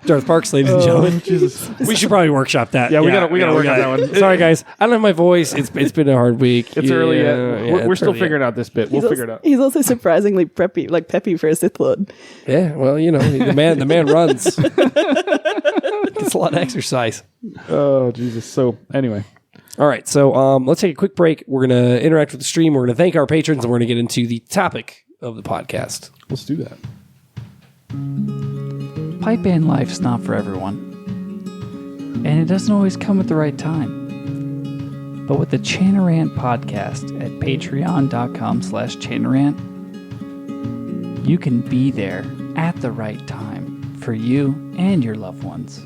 Darth Parks, ladies and gentlemen.
Jesus.
We should probably workshop that.
Yeah, we gotta work on that one.
Sorry, guys. I don't have my voice. It's been a hard week.
It's early yet. We're still figuring out this bit. We'll figure it out.
He's also surprisingly peppy for a Sith Lord.
Yeah, well, you know, the man runs. Gets a lot of exercise.
Oh, Jesus. So, anyway.
All right, so let's take a quick break. We're going to interact with the stream. We're going to thank our patrons, and we're going to get into the topic of the podcast.
Let's do that.
Pipe band life's not for everyone. And it doesn't always come at the right time. But with the Chanarant podcast at patreon.com/Chanarant, you can be there at the right time for you and your loved ones.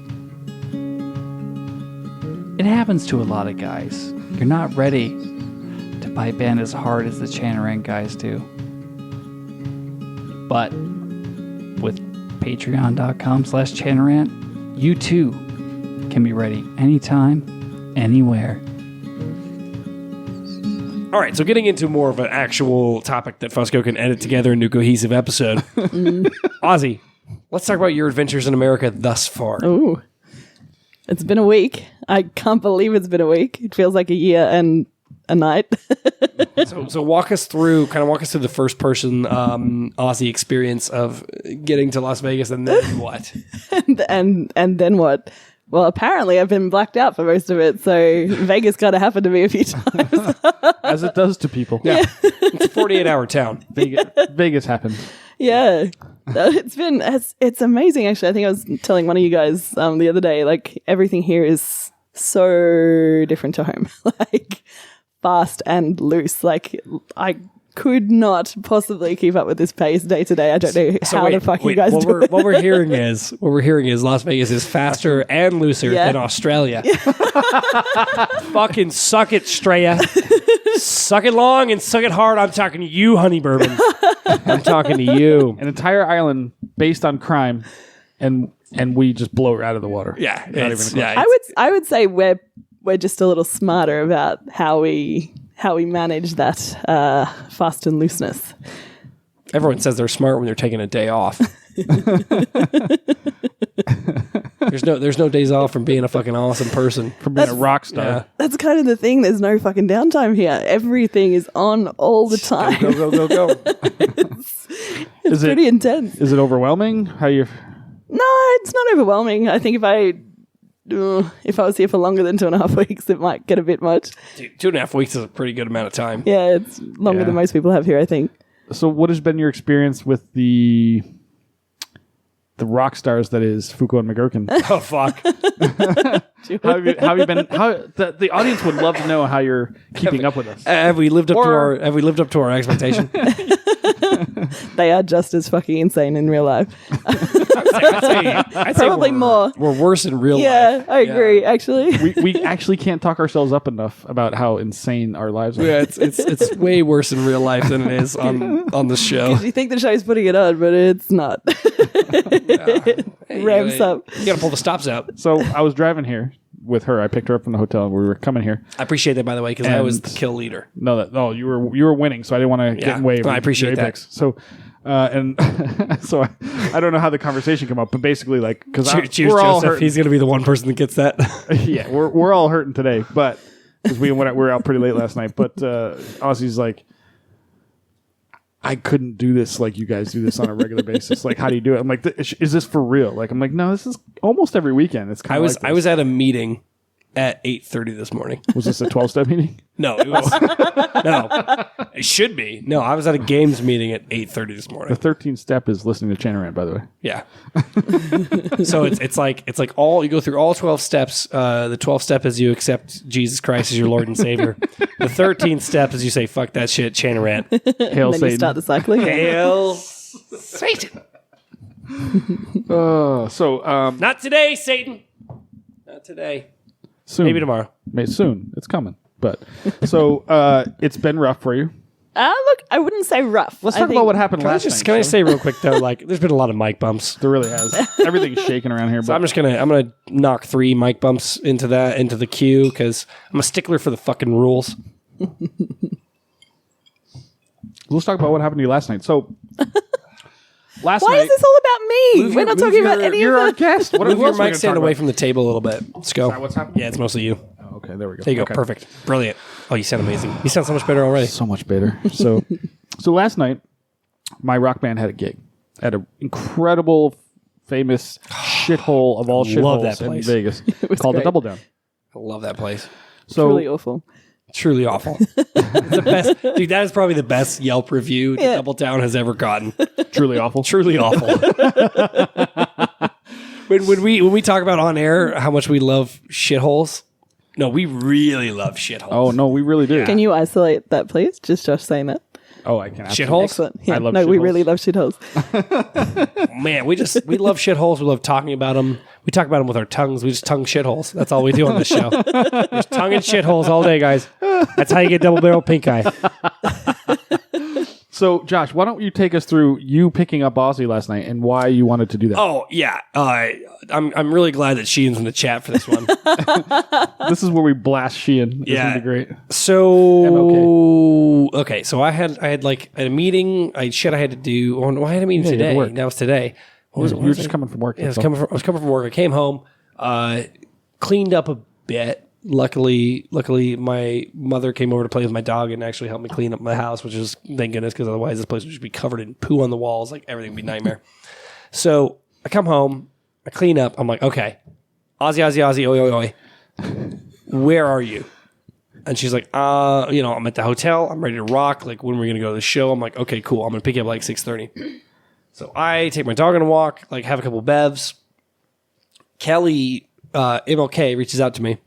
It happens to a lot of guys. You're not ready to pipe band as hard as the Chanarant guys do. But with patreon.com/Chanarant, you too can be ready anytime, anywhere.
All right, so getting into more of an actual topic that Fusco can edit together into a cohesive episode. Ozzy, let's talk about your adventures in America thus far.
Ooh. It's been a week. I can't believe it's been a week. It feels like a year and a night.
So walk us through the first person Ozzy experience of getting to Las Vegas and then what?
and then what? Well, apparently I've been blacked out for most of it, so Vegas kind of happened to me a few times.
As it does to people.
Yeah. It's a 48-hour town.
Vegas happened.
Yeah. It's amazing, actually. I think I was telling one of you guys the other day, like, everything here is so different to home. Like, fast and loose. Like, I could not possibly keep up with this pace day to day. I don't know how the fuck you guys do it.
What we're hearing is Las Vegas is faster and looser than Australia. Fucking suck it, Straya. Suck it long and suck it hard. I'm talking to you, Honey Bourbon. I'm talking to you.
An entire island based on crime, and we just blow it out of the water.
Yeah,
Not even close.
I would say we're just a little smarter about how we manage that fast and looseness.
Everyone says they're smart when they're taking a day off. There's no days off from being a fucking awesome person.
From being a rock star.
Yeah.
That's kind of the thing. There's no fucking downtime here. Everything is on all the time.
Go.
It's pretty intense.
Is it overwhelming? How you?
No, it's not overwhelming. I think if I was here for longer than 2.5 weeks, it might get a bit much.
Dude, 2.5 weeks is a pretty good amount of time.
Yeah, it's longer than most people have here, I think.
So what has been your experience with the rock stars that is Foucault and McGurkin?
Oh, fuck.
how have you been? The audience would love to know how you're keeping up with us.
Have we lived up to our expectation?
They are just as fucking insane in real life.
I'd say
Probably more.
We're worse in real life.
Yeah, I agree, actually.
We actually can't talk ourselves up enough about how insane our lives are.
Yeah, it's way worse in real life than it is on the show.
You think the show's putting it on, but it's not. It ramps up.
You gotta pull the stops out.
So I was driving here with her. I picked her up from the hotel, and we were coming here.
I appreciate that, by the way, because I was the kill leader.
No, you were winning, so I didn't want to get in way of
I appreciate
your
that.
apex. So, and so I don't know how the conversation came up, but basically, like, because
Cheers,
we're all
Joseph.
hurting.
He's gonna be the one person that gets that.
Yeah, we're all hurting today, but because we were out pretty late last night. But Ozzy's like, I couldn't do this like you guys do this on a regular basis. Like, how do you do it? I'm like, is this for real? Like, I'm like, no, this is almost every weekend. It's kind of.
I was at a meeting at 8:30 this morning.
Was this a 12-step meeting?
No, it was no. It should be. No, I was at a games meeting at 8:30 this morning.
The 13th step is listening to Chanarant, by the way.
Yeah. So it's like all you go through all 12 steps. The 12th step is you accept Jesus Christ as your Lord and Savior. The 13th step is you say fuck that shit, Chanarant.
Hail
Then
Satan.
you start the cycle again.
Hail Satan. Not today, Satan. Not today.
Soon.
Maybe tomorrow.
Soon. It's coming. But so it's been rough for you.
Look, I wouldn't say rough.
Let's talk about what happened last night.
Can I say real quick though? Like, there's been a lot of mic bumps.
There really has. Everything's shaking around here.
So
But
I'm gonna knock 3 mic bumps into the queue because I'm a stickler for the fucking rules.
let's talk about what happened to you last night. So last
Why
night.
is this all about me? We're not talking about any
You're
of
our
the...
guest. What
Move your
else are we
mic
gonna
stand
talk
away
about?
from the table a little bit. Let's go.
Sorry, what's happening?
Yeah, it's mostly you.
Oh, okay, there we go.
There you
Okay.
go. Perfect. Brilliant. Oh, you sound amazing. You sound so much better already.
So much better. So last night, my rock band had a gig at an incredible, famous shithole of all
love
shitholes
that
in
place.
Vegas
was
called the
great.
Double Down.
I love that place.
So
Truly awful.
Truly awful. It's the best, dude. That is probably the best Yelp review
Yeah.
Double Down has ever gotten.
truly awful.
Truly awful. when we talk about on air how much we love shitholes, no, we really love shitholes.
Oh no, we really do.
Can you isolate that, please? Just Josh saying that.
Oh, I can.
Shitholes?
Excellent. Yeah.
I love
no, we
shitholes.
really love shitholes.
Man, we love shitholes. We love talking about them. We talk about them with our tongues. We just tongue shitholes. That's all we do on this show. Just tongue and shitholes all day, guys. That's how you get double barrel pink eye.
So, Josh, why don't you take us through you picking up Ozzy last night and why you wanted to do that?
Oh yeah, I'm really glad that Sheehan's in the chat for this one.
This is where we blast Sheehan. It's
Yeah.
gonna be great.
So okay, so I had like a meeting. I had to do. Oh, I had a meeting
Yeah, you had to
today.
work.
That was today.
You were just coming from work.
Yeah, I was
that's all.
coming from work. I came home, cleaned up a bit. Luckily, my mother came over to play with my dog and actually helped me clean up my house, which is thank goodness, because otherwise this place would just be covered in poo on the walls, like everything would be a nightmare. So I come home, I clean up. I'm like, okay, Ozzy, oi, oi, oi. Where are you? And she's like, I'm at the hotel. I'm ready to rock. Like, when are we going to go to the show? I'm like, okay, cool. I'm going to pick you up like 6:30. So I take my dog on a walk, like have a couple bevs. Kelly, MLK, reaches out to me.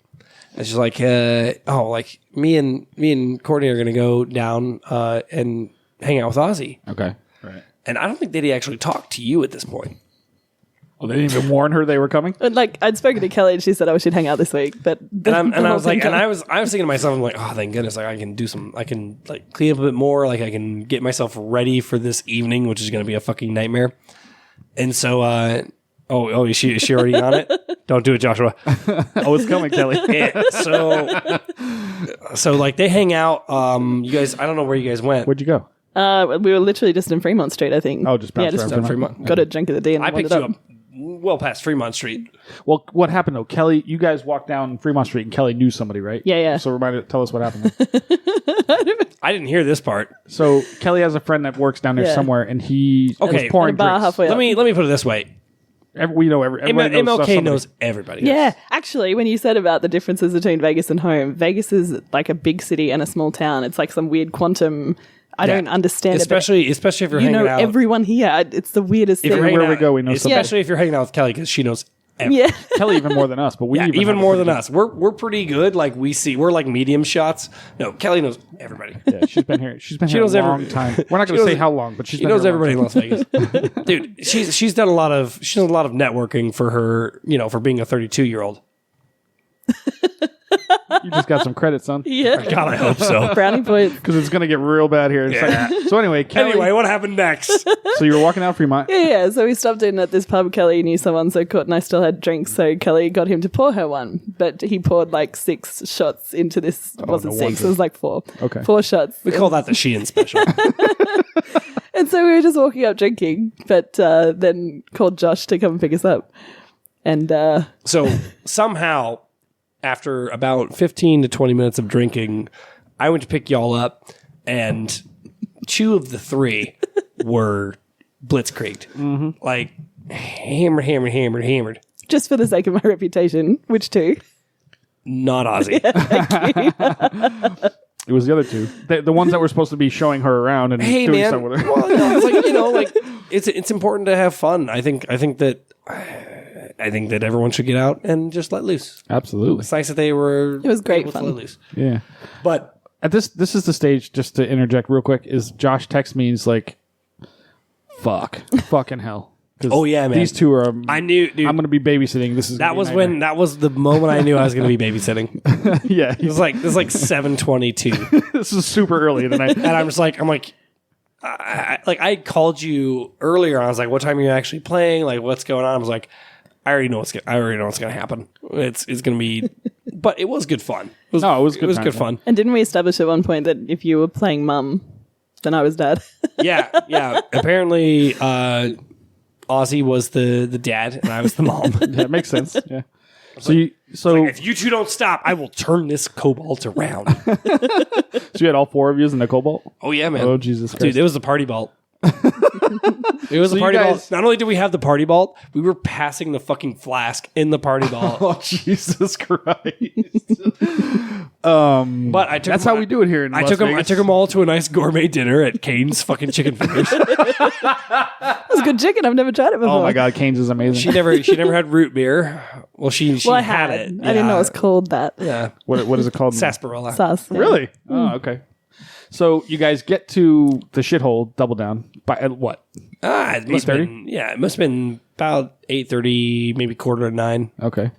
And she's like, me and Courtney are going to go down and hang out with Ozzy.
Okay. Right.
And I don't think they'd actually talk to you at this point.
Oh, they didn't even warn her they were coming?
And, like, I'd spoken to Kelly and she said, she'd hang out this week. But
I was thinking to myself, I'm like, oh, thank goodness, like I can clean up a bit more, like I can get myself ready for this evening, which is going to be a fucking nightmare. And so, is she already on it? Don't do it, Joshua.
It's coming, Kelly.
Yeah, so like they hang out. You guys, I don't know where you guys went.
Where'd you go?
we were literally just in Fremont Street, I think.
Oh, just bounced
just
around
Fremont.
got a drink of the day and
I
wandered
picked you up well past Fremont Street.
Well, what happened though? Kelly, you guys walked down Fremont Street and Kelly knew somebody, right?
Yeah.
So tell us what happened.
I didn't hear this part.
So Kelly has a friend that works down there
Yeah.
somewhere, and he
Okay.
was pouring
At a bar
drinks.
halfway up.
Let me put it this way.
We know everybody knows
MLK
somebody.
knows everybody.
Yeah, actually, when you said about the differences between Vegas and home, Vegas is like a big city and a small town. It's like some weird quantum. I don't understand
especially if you're
it. But
hanging
you know
out.
everyone here. It's the weirdest
If you're
thing.
hanging
Everywhere we
out-
go, we know somebody.
Especially if you're hanging out with Kelly because she knows everything.
Yeah,
Kelly even more than us, but we
Yeah, even
have
more
a
than
pretty
us. We're pretty good. Like we're like medium shots. No, Kelly knows everybody.
good- Yeah, she's been here. She's been here
knows
a long
every-
time. We're not going
She
to say
knows-
how long, but she's
She
been
knows
here a long
everybody in Las Vegas. Dude, she's done a lot of networking for her, for being a 32-year-old.
time. You just got some credit, son.
yeah.
God, I hope so.
Brownie points.
Because it's going to get real bad here in a second. So anyway, Kelly.
Anyway, what happened next?
So you were walking out Fremont.
Yeah. So we stopped in at this pub. Kelly knew someone, so Court and I still had drinks. So Kelly got him to pour her one, but he poured like 6 shots into this. It wasn't
no
6.
wonder.
It was like 4.
Okay.
4 shots.
We call that the Sheehan special.
And so we were just walking up drinking, but then called Josh to come and pick us up. And
So somehow, after about 15 to 20 minutes of drinking, I went to pick y'all up, and 2 of the 3 were blitzkrieged. Mm-hmm. Like, hammered.
just for the sake of my reputation, which 2?
Not Ozzy.
It was the other 2. The ones that were supposed to be showing her around and
Hey,
doing
man.
stuff with her.
Well, no, it's like, it's important to have fun. I think that everyone should get out and just let loose.
Absolutely.
It's nice that they were.
It was great
able to
fun.
let loose.
Yeah.
But
At this is the stage, just to interject real quick, is Josh texts me, he's like, fucking hell. 'Cause
Oh, yeah, man.
These 2 are,
I knew, dude.
I'm going to be babysitting. This is
that was the moment I knew I was going to be babysitting.
yeah,
It was like 7:22,
this is super early in the night.
and I'm like, I called you earlier. I was like, what time are you actually playing? Like, what's going on? I was like, I already know what's going to happen. It's going to be, but it was good fun. It was
good time,
fun.
And didn't we establish at one point that if you were playing mum, then I was dad?
Yeah. Apparently, Ozzy was the dad, and I was the mom.
Yeah, it makes sense. Yeah. So
If you 2 don't stop, I will turn this cobalt around.
so you had all 4 of you in the Cobalt?
Oh yeah, man.
Oh, Jesus Christ.
Dude, it was the party vault. It was
So
the
you
party
guys-
vault. Not only did we have the party vault, we were passing the fucking flask in the party vault.
Oh, Jesus Christ.
But I took
That's
them-
how we do it here in
I
Las
took them. I
Vegas.
took them all to a nice gourmet dinner at Cane's fucking Chicken Fingers.
That was good chicken. I've never tried it before.
Oh, my God. Cane's is amazing.
She never had root beer. Well, she
Well, I
had
had
it.
I didn't know it was called that.
Yeah,
What is it called?
sarsaparilla.
Sauce. Yeah.
Really? Oh, okay. So you guys get to the shithole, Double Down, by at what?
It must have
8:30?
been. Yeah, it must have been about 8:30, maybe 8:45.
Okay.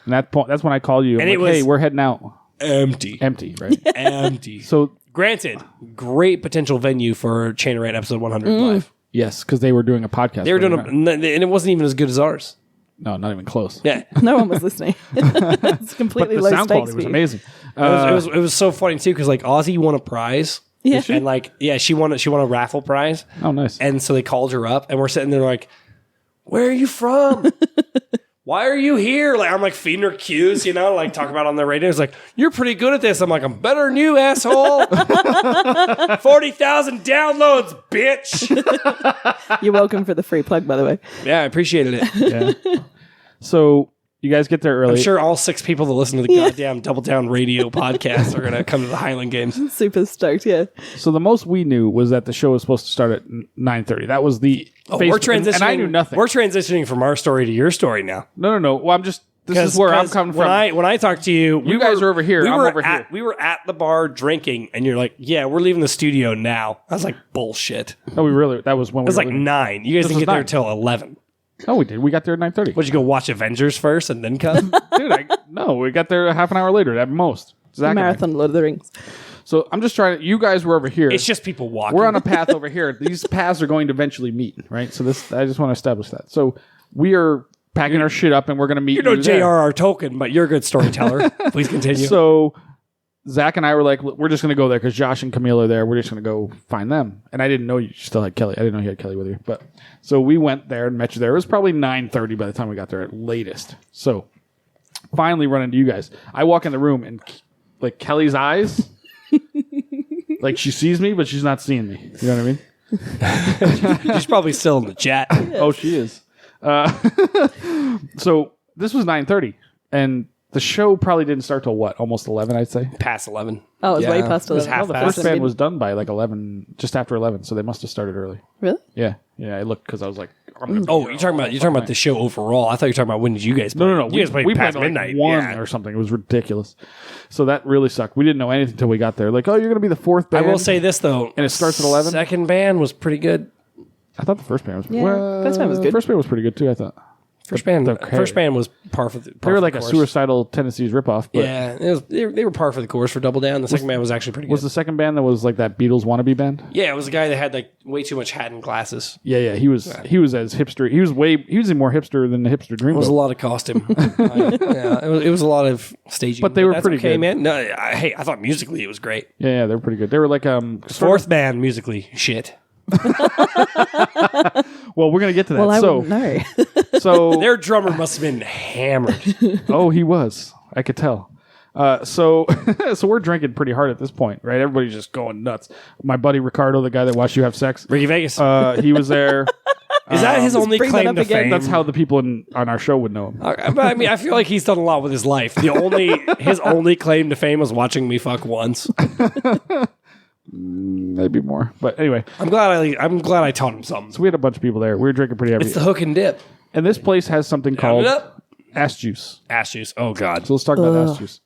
And that's when I called you. I'm
And
like,
it was-
hey, we're heading out.
Empty.
Empty, right?
Empty.
So,
Granted, great potential venue for Chain of Rant episode 100 live.
yes, because they were doing a podcast.
They were doing,
believe it or
and it wasn't even as good as ours.
not. No, not even close.
Yeah,
No one was listening. It's
But
completely
the
low
sound
stakes
quality was
for you.
amazing.
it was so funny too because like Ozzy won a prize.
Yeah.
and like she won a raffle prize.
Oh, nice.
And so they called her up, and we're sitting there like, "Where are you from? Why are you here?" Like I'm like feeding her cues, like talking about on the radio. It's like, "You're pretty good at this." I'm like, "I'm better than you, asshole." 40,000 downloads, bitch.
You're welcome for the free plug, by the way.
Yeah, I appreciated it.
Yeah. So You guys get there early.
I'm sure all 6 people that listen to the goddamn Double Down Radio podcast are going to come to the Highland Games.
Super stoked, yeah.
So the most we knew was that the show was supposed to start at 9:30. That was the
We're transitioning.
and I knew nothing.
We're transitioning from our story to your story now.
No. Well, I'm just... This is where I'm coming from.
When I talked to you,
You guys are over here. I'm over here.
We were at the bar drinking, and you're like, "Yeah, we're leaving the studio now." I was like, "Bullshit."
No, that was when
It was
we
like
were leaving.
9. You guys didn't
was
get there
9.
till 11.
No, we did. We got there at 9:30.
Would you go watch Avengers first and then come?
Dude, no, we got there half an hour later at most. Zach and I.
Marathon Lord of the Rings.
So I'm just trying to... You guys were over here.
It's just people walking.
We're on a path over here. These paths are going to eventually meet, right? So I just want to establish that. So we are packing our shit up, and we're going to meet.
You're no
you there.
J.R.R. Tolkien, but you're a good storyteller. Please continue.
So Zach and I were like, we're just going to go there because Josh and Camille are there. We're just going to go find them. And I didn't know you still had Kelly. I didn't know you had Kelly with you. But so we went there and met you there. It was probably 9:30 by the time we got there at latest. So finally run into you guys. I walk in the room and like Kelly's eyes, like she sees me, but she's not seeing me. You know what I mean?
She's probably still in the chat.
Oh, she is. So this was 9:30, and the show probably didn't start till what? Almost 11, I'd say.
Past 11.
Oh, it was way
Yeah,
past
it was
11.
half
Oh, the
past.
First band
band
was done by like 11, just after 11, so they must have started early.
Really?
Yeah. I looked because I was like, I'm gonna be
Oh,
here
you're talking about the show overall. I thought you were talking about when did you guys play?
No.
You guys played
we
past
played like
midnight.
1
Yeah.
or something. It was ridiculous. So that really sucked. We didn't know anything until we got there. Like, oh, you're going to be the 4th
I
band.
will say this though.
And it starts at 11?
Second band was pretty good.
I thought the first band was
Yeah, first band was good.
First band was pretty good too, I thought.
First band was par for the
They were like
the
a
course.
Suicidal Tendencies ripoff. But
Yeah, they were par for the course for Double Down. The second band was actually pretty good.
was the second band that was like that Beatles wannabe band?
Yeah, it was a guy that had like way too much hat and glasses.
Yeah. He was as hipster. He was more hipster than the hipster
It was a
Dreamboat.
lot of costume. It was a lot of staging.
But they were
that's
pretty
okay,
good.
man. No, I thought musically it was great.
Yeah, they were pretty good. They were like
Fourth band musically, shit.
well, we're gonna get to that.
Well, I
so
wouldn't know.
so
Their drummer must have been hammered.
oh, he was. I could tell. So we're drinking pretty hard at this point, right? Everybody's just going nuts. My buddy Ricardo, the guy that watched you have sex,
Ricky Vegas.
he was there.
Is that his only
bring that
claim
up
to
again.
fame?
That's how the people on our show would know him.
But I mean, I feel like he's done a lot with his life. His only claim to fame was watching me fuck once.
Maybe more, but anyway.
I'm glad I taught him something.
So we had a bunch of people there. We were drinking pretty heavy,
It's the hook and dip.
and this place has something
Count
called
it up.
ass juice.
Ass juice. Oh God.
So let's talk about ass juice.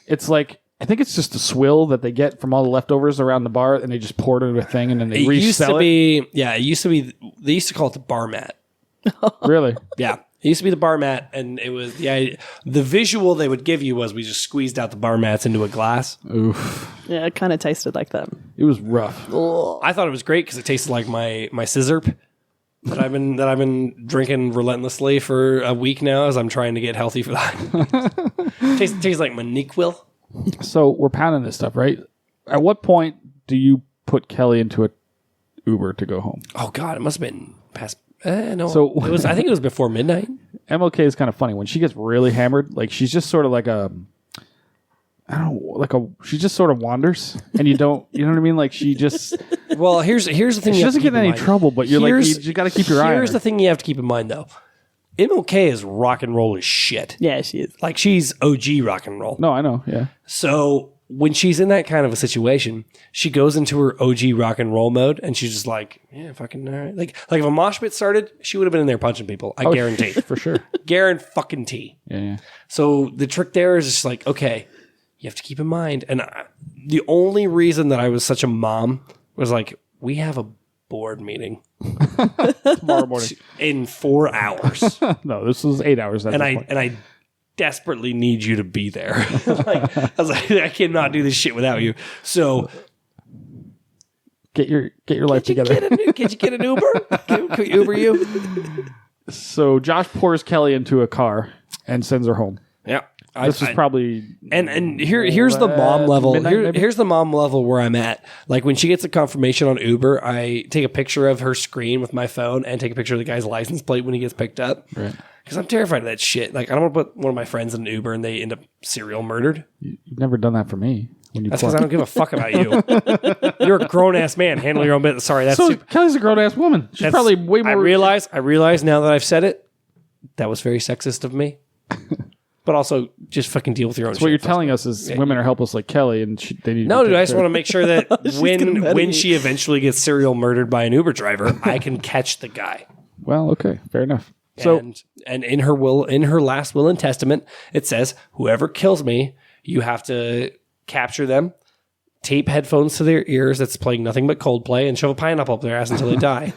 It's like I think it's just a swill that they get from all the leftovers around the bar, and they just pour it into a thing, and then they
It used to
resell it.
be. Yeah, it used to be. They used to call it the bar mat.
Really?
Yeah. It used to be the bar mat, and it was the visual they would give you was we just squeezed out the bar mats into a glass.
Oof.
Yeah, it kind of tasted like that.
It was rough.
I thought it was great because it tasted like my scissor that I've been drinking relentlessly for a week now as I'm trying to get healthy for that. tastes like my NyQuil.
So we're pounding this stuff, right? At what point do you put Kelly into a Uber to go home?
Oh God, it must have been past. No,
So-
it was. I think it was before midnight.
MLK is kind of funny when she gets really hammered. Like she's just sort of like she just sort of wanders, and you know what I mean? Like she just
Well, here's the thing.
she doesn't get in any trouble, but you're like you got to keep your eye on
Here's
her.
the thing you have to keep in mind though. MLK is rock and roll as shit.
Yeah, she is.
Like she's OG rock and roll.
No, I know. Yeah,
So when she's in that kind of a situation, she goes into her OG rock and roll mode, and she's just like, yeah, fucking all right. Like if a mosh pit started, she would have been in there punching people. I guarantee.
for sure.
Guarantee.
Yeah.
So the trick there is just like, okay, you have to keep in mind. And the only reason that I was such a mom was like, we have a board meeting
Tomorrow morning.
in 4 hours,
No, this was 8 hours. At
and
this point.
I desperately need you to be there. Like, I was like, I cannot do this shit without you. So
get your life together.
Could you get an Uber? Could we Uber you?
So Josh pours Kelly into a car and sends her home.
Yeah.
This is probably
And here's the mom level.
midnight, maybe?
Here's the mom level where I'm at. Like when she gets a confirmation on Uber, I take a picture of her screen with my phone and take a picture of the guy's license plate when he gets picked up.
Right.
Because I'm terrified of that shit. Like I don't want to put one of my friends in an Uber and they end up serial murdered.
You've never done that for me. When you
That's because I don't give a fuck about you. You're a grown ass man. Handle your own business. Sorry, that's
So
super.
Kelly's a grown ass woman. She's
That's-
probably way more.
I realize now that I've said it, that was very sexist of me. But also, just fucking deal with your own shit.
What you're telling us is women are helpless like Kelly, and they need.
No,
to
dude, I just want to make sure that when
me.
she eventually gets serial murdered by an Uber driver, I can catch the guy.
Well, okay, fair enough. So,
And in her will, in her last will and testament, it says, whoever kills me, you have to capture them, tape headphones to their ears that's playing nothing but Coldplay, and shove a pineapple up their ass until they die.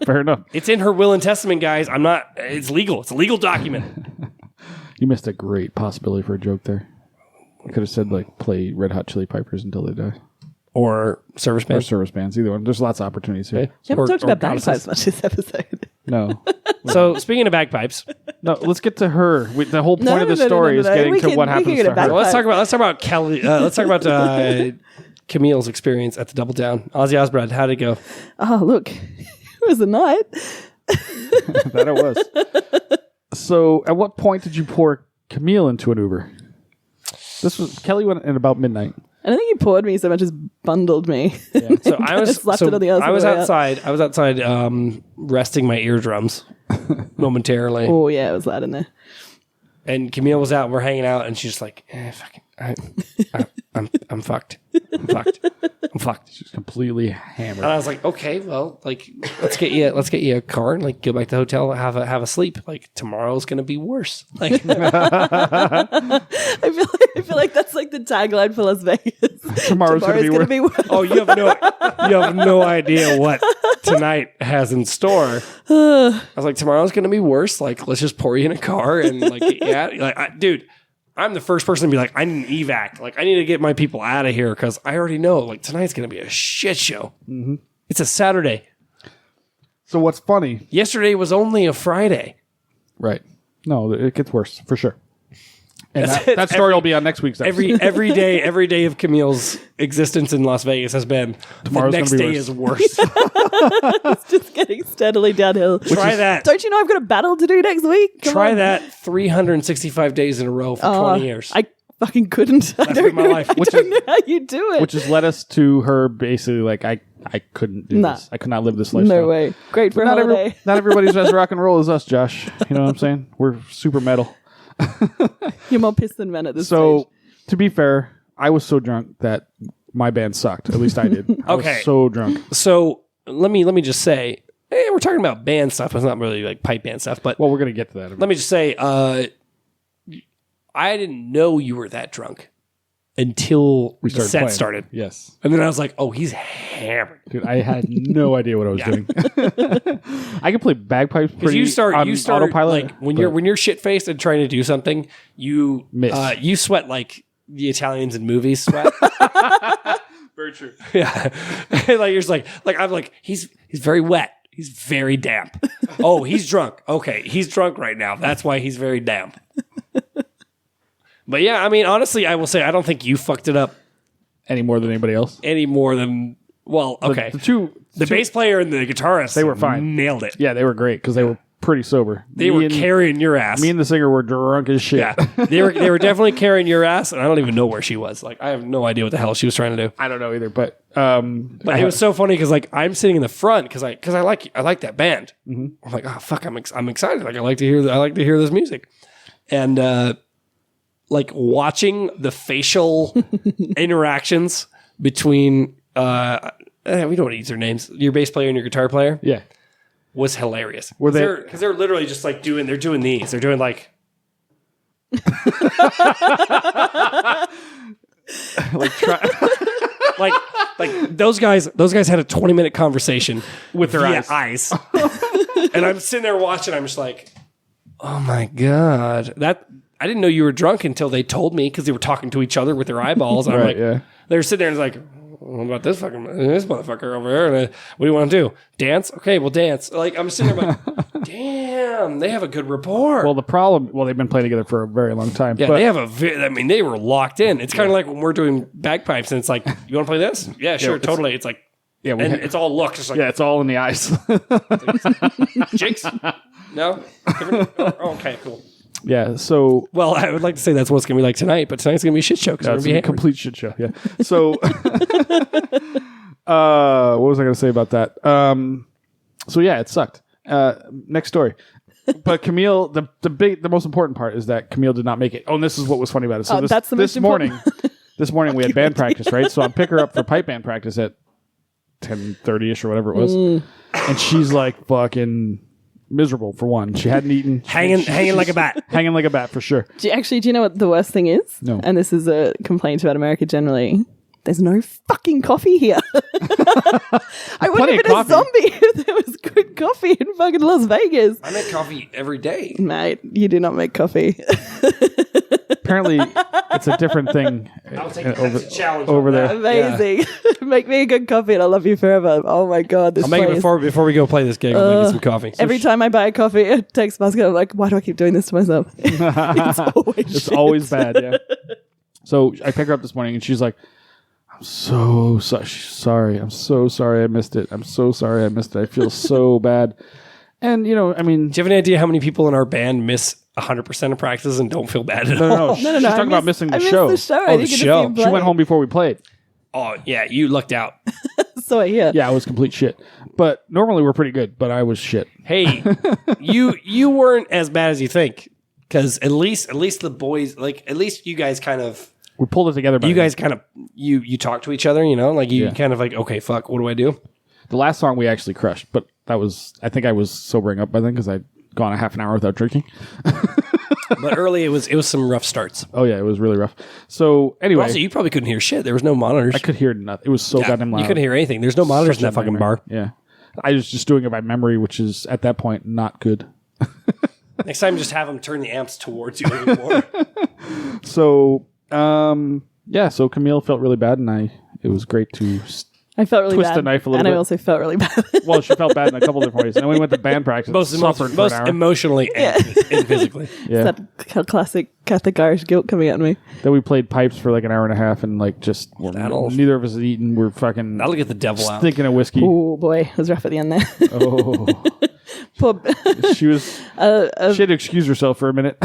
fair enough.
It's in her will and testament, guys. It's legal. It's a legal document.
You missed a great possibility for a joke there. I could have said, like, play Red Hot Chili Peppers until they die.
Or service
Or
band.
service bands, either one. There's lots of opportunities here.
Okay.
We haven't talked about
goddesses.
bagpipes much this episode.
No.
So, speaking of bagpipes,
No, let's get to her. The whole point
No,
of the
no, no,
story
no,
is
no.
getting
We
to
can-
what
we
happens
can get
to
it back.
her.
let's talk about Kelly. Let's talk about Camille's experience at the Double Down. Ozzy Osbourne, how'd it go?
Oh, look. It was a night.
That it was. So, at what point did you pour Camille into an Uber? Kelly went at about midnight.
I don't think you poured me so much as bundled me.
So I was
Slapped it on the ass
I was
on the way out.
outside. I was outside resting my eardrums momentarily,
Oh, yeah, it was loud in there.
and Camille was out. And we're hanging out, and she's like, "I'm fucked. I'm fucked. I'm fucked."
She's completely
And
hammered.
I was like, "Okay, well, like let's get you a car and like go back to the hotel, have a sleep. Like tomorrow's gonna be worse." Like
I feel like that's like the tagline for Las Vegas.
Tomorrow's gonna be worse.
be worse.
oh, you have no idea what tonight has in store. I was like, tomorrow's gonna be worse. Like, let's just pour you in a car and like, yeah, like, dude, I'm the first person to be like, I need an evac. Like, I need to get my people out of here because I already know like tonight's gonna be a shit show. Mm-hmm. It's a Saturday.
So, what's funny?
Yesterday was only a Friday.
Right. No, it gets worse, for sure. And that story will be on next week's episode.
Every day of Camille's existence in Las Vegas has been
Tomorrow's
the next
gonna be
day
worse.
is worse.
It's just getting steadily downhill.
Try that.
Don't you know I've got a battle to do next week? Come
Try
on.
that 365 days in a row for 20 years.
I fucking couldn't. I
been
don't
my
know.
life.
I don't know how you do it.
Which has led us to her basically like, I couldn't do
Nah.
this. I could not live this lifestyle.
no way. Great for a
Not,
holiday.
not everybody's as rock and roll as us, Josh. You know what I'm saying? We're super metal.
You're more pissed than men at this
So,
stage.
to be fair, I was so drunk that my band sucked. At least I did. I
Okay.
was so drunk.
So let me just say, we're talking about band stuff. It's not really like pipe band stuff, but
Well, we're going to get to that.
let me just say, I didn't know you were that drunk until the set
playing.
started.
Yes.
And then I was like, oh, he's hammered.
Dude, I had no idea what I was doing. I could play bagpipes
Because
pretty
you start
autopilot.
like when you're shit faced and trying to do something, you
Miss.
you sweat like the Italians in movies sweat.
Very true.
Yeah, like you're just like I'm like he's very wet. He's very damp. Oh, he's drunk. Okay, he's drunk right now. That's why he's very damp. But yeah, I mean, honestly, I will say I don't think you fucked it up
Any more than anybody else?
any more than okay. The bass player and the guitarist,
They were fine.
nailed it.
Yeah, they were great because they were pretty sober.
They were carrying your ass.
Me and the singer were drunk as shit.
Yeah, they were definitely carrying your ass, and I don't even know where she was. Like, I have no idea what the hell she was trying to do.
I don't know either, but
But it was so funny because like I'm sitting in the front because I like that band. I'm like, oh fuck, I'm excited. Like I like to hear this music, and like watching the facial interactions between we don't want to use their names, your bass player and your guitar player.
yeah.
Was hilarious.
Were they-
Because they're literally just like doing these. They're doing like like those guys had a 20-minute conversation with their eyes. And I'm sitting there watching, I'm just like, oh my God. That I didn't know you were drunk until they told me because they were talking to each other with their eyeballs. And I'm
Right,
like,
yeah.
they were sitting there and it's like, what about this motherfucker over here? And what do you want to do? Dance? Okay, we'll dance. Like I'm sitting there like, damn, they have a good rapport.
Well, they've been playing together for a very long time.
yeah,
but
they have they were locked in. It's kind of like when we're doing bagpipes and it's like, you want to play this? Yeah, sure, totally. It's like,
yeah,
and it's all looks. It's like,
yeah, it's all in the eyes.
Jinx? No? Oh, okay, cool.
yeah, so
Well, I would like to say that's what it's going to be like tonight, but tonight's going to be a shit show because we're
it's
going to
a
be
complete shit show. Yeah. So, what was I going to say about that? So yeah, it sucked. Next story. But Camille, the most important part is that Camille did not make it. Oh, and this is what was funny about it. So
that's the most
this morning,
important.
this morning we had band practice, right? So I pick her up for pipe band practice at 10:30ish or whatever it was, and she's like fucking miserable for one. She hadn't eaten,
hanging like a bat.
hanging like a bat for sure.
Do you know what the worst thing is?
No.
And this is a complaint about America generally. There's no fucking coffee here. I wouldn't have been a zombie if there was good coffee in fucking Las Vegas.
I make coffee every day.
Mate, you do not make coffee.
Apparently, it's a different thing over there.
Amazing. Make me a good coffee and I'll love you forever. Oh my God. This
I'll make it
place.
before we go play this game. I'll make you some coffee.
Every time I buy a coffee, I text Muscat. I'm like, why do I keep doing this to myself? It's always
bad, yeah. So I pick her up this morning and she's like, I'm so sorry. I'm so sorry I missed it. I'm so sorry I missed it. I feel so bad. And, you know, I mean...
Do you have any idea how many people in our band miss 100% of practices and don't feel bad at all?
No. She's talking about missing the show.
I missed the show.
Oh,
I
the
didn't get to
show.
see him
She
play.
went home before we played.
Oh, yeah, you lucked out.
So I hear.
Yeah, it was complete shit. But normally we're pretty good, but I was shit.
Hey, you weren't as bad as you think. Because at least the boys, like, at least you guys kind of...
We pulled it together.
You guys kind of, you talk to each other, you know? Like, you kind of like, okay, fuck, what do I do?
The last song we actually crushed, but that was... I think I was sobering up by then because I'd gone a half an hour without drinking.
But early, it was some rough starts.
Oh, yeah, it was really rough. So, anyway...
Also, you probably couldn't hear shit. There was no monitors.
I could hear nothing. It was so goddamn loud.
You couldn't hear anything. There's no monitors in that fucking bar.
Yeah. I was just doing it by memory, which is, at that point, not good.
Next time, just have them turn the amps towards you a little more.
So, so Camille felt really bad, and it was great to...
I felt really
Twist
bad.
the knife a little
and
bit.
I also felt really bad.
Well, she felt bad in a couple different ways. And then we went to band practice.
Most emotionally and physically.
Yeah.
That classic Catholic Irish guilt coming out of me.
Then we played pipes for like an hour and a half, and like just neither of us had eaten. We're fucking
That'll get the devil out.
thinking of whiskey.
Oh boy, it was rough at the end there.
Oh,
Poor,
she was. She had to excuse herself for a minute.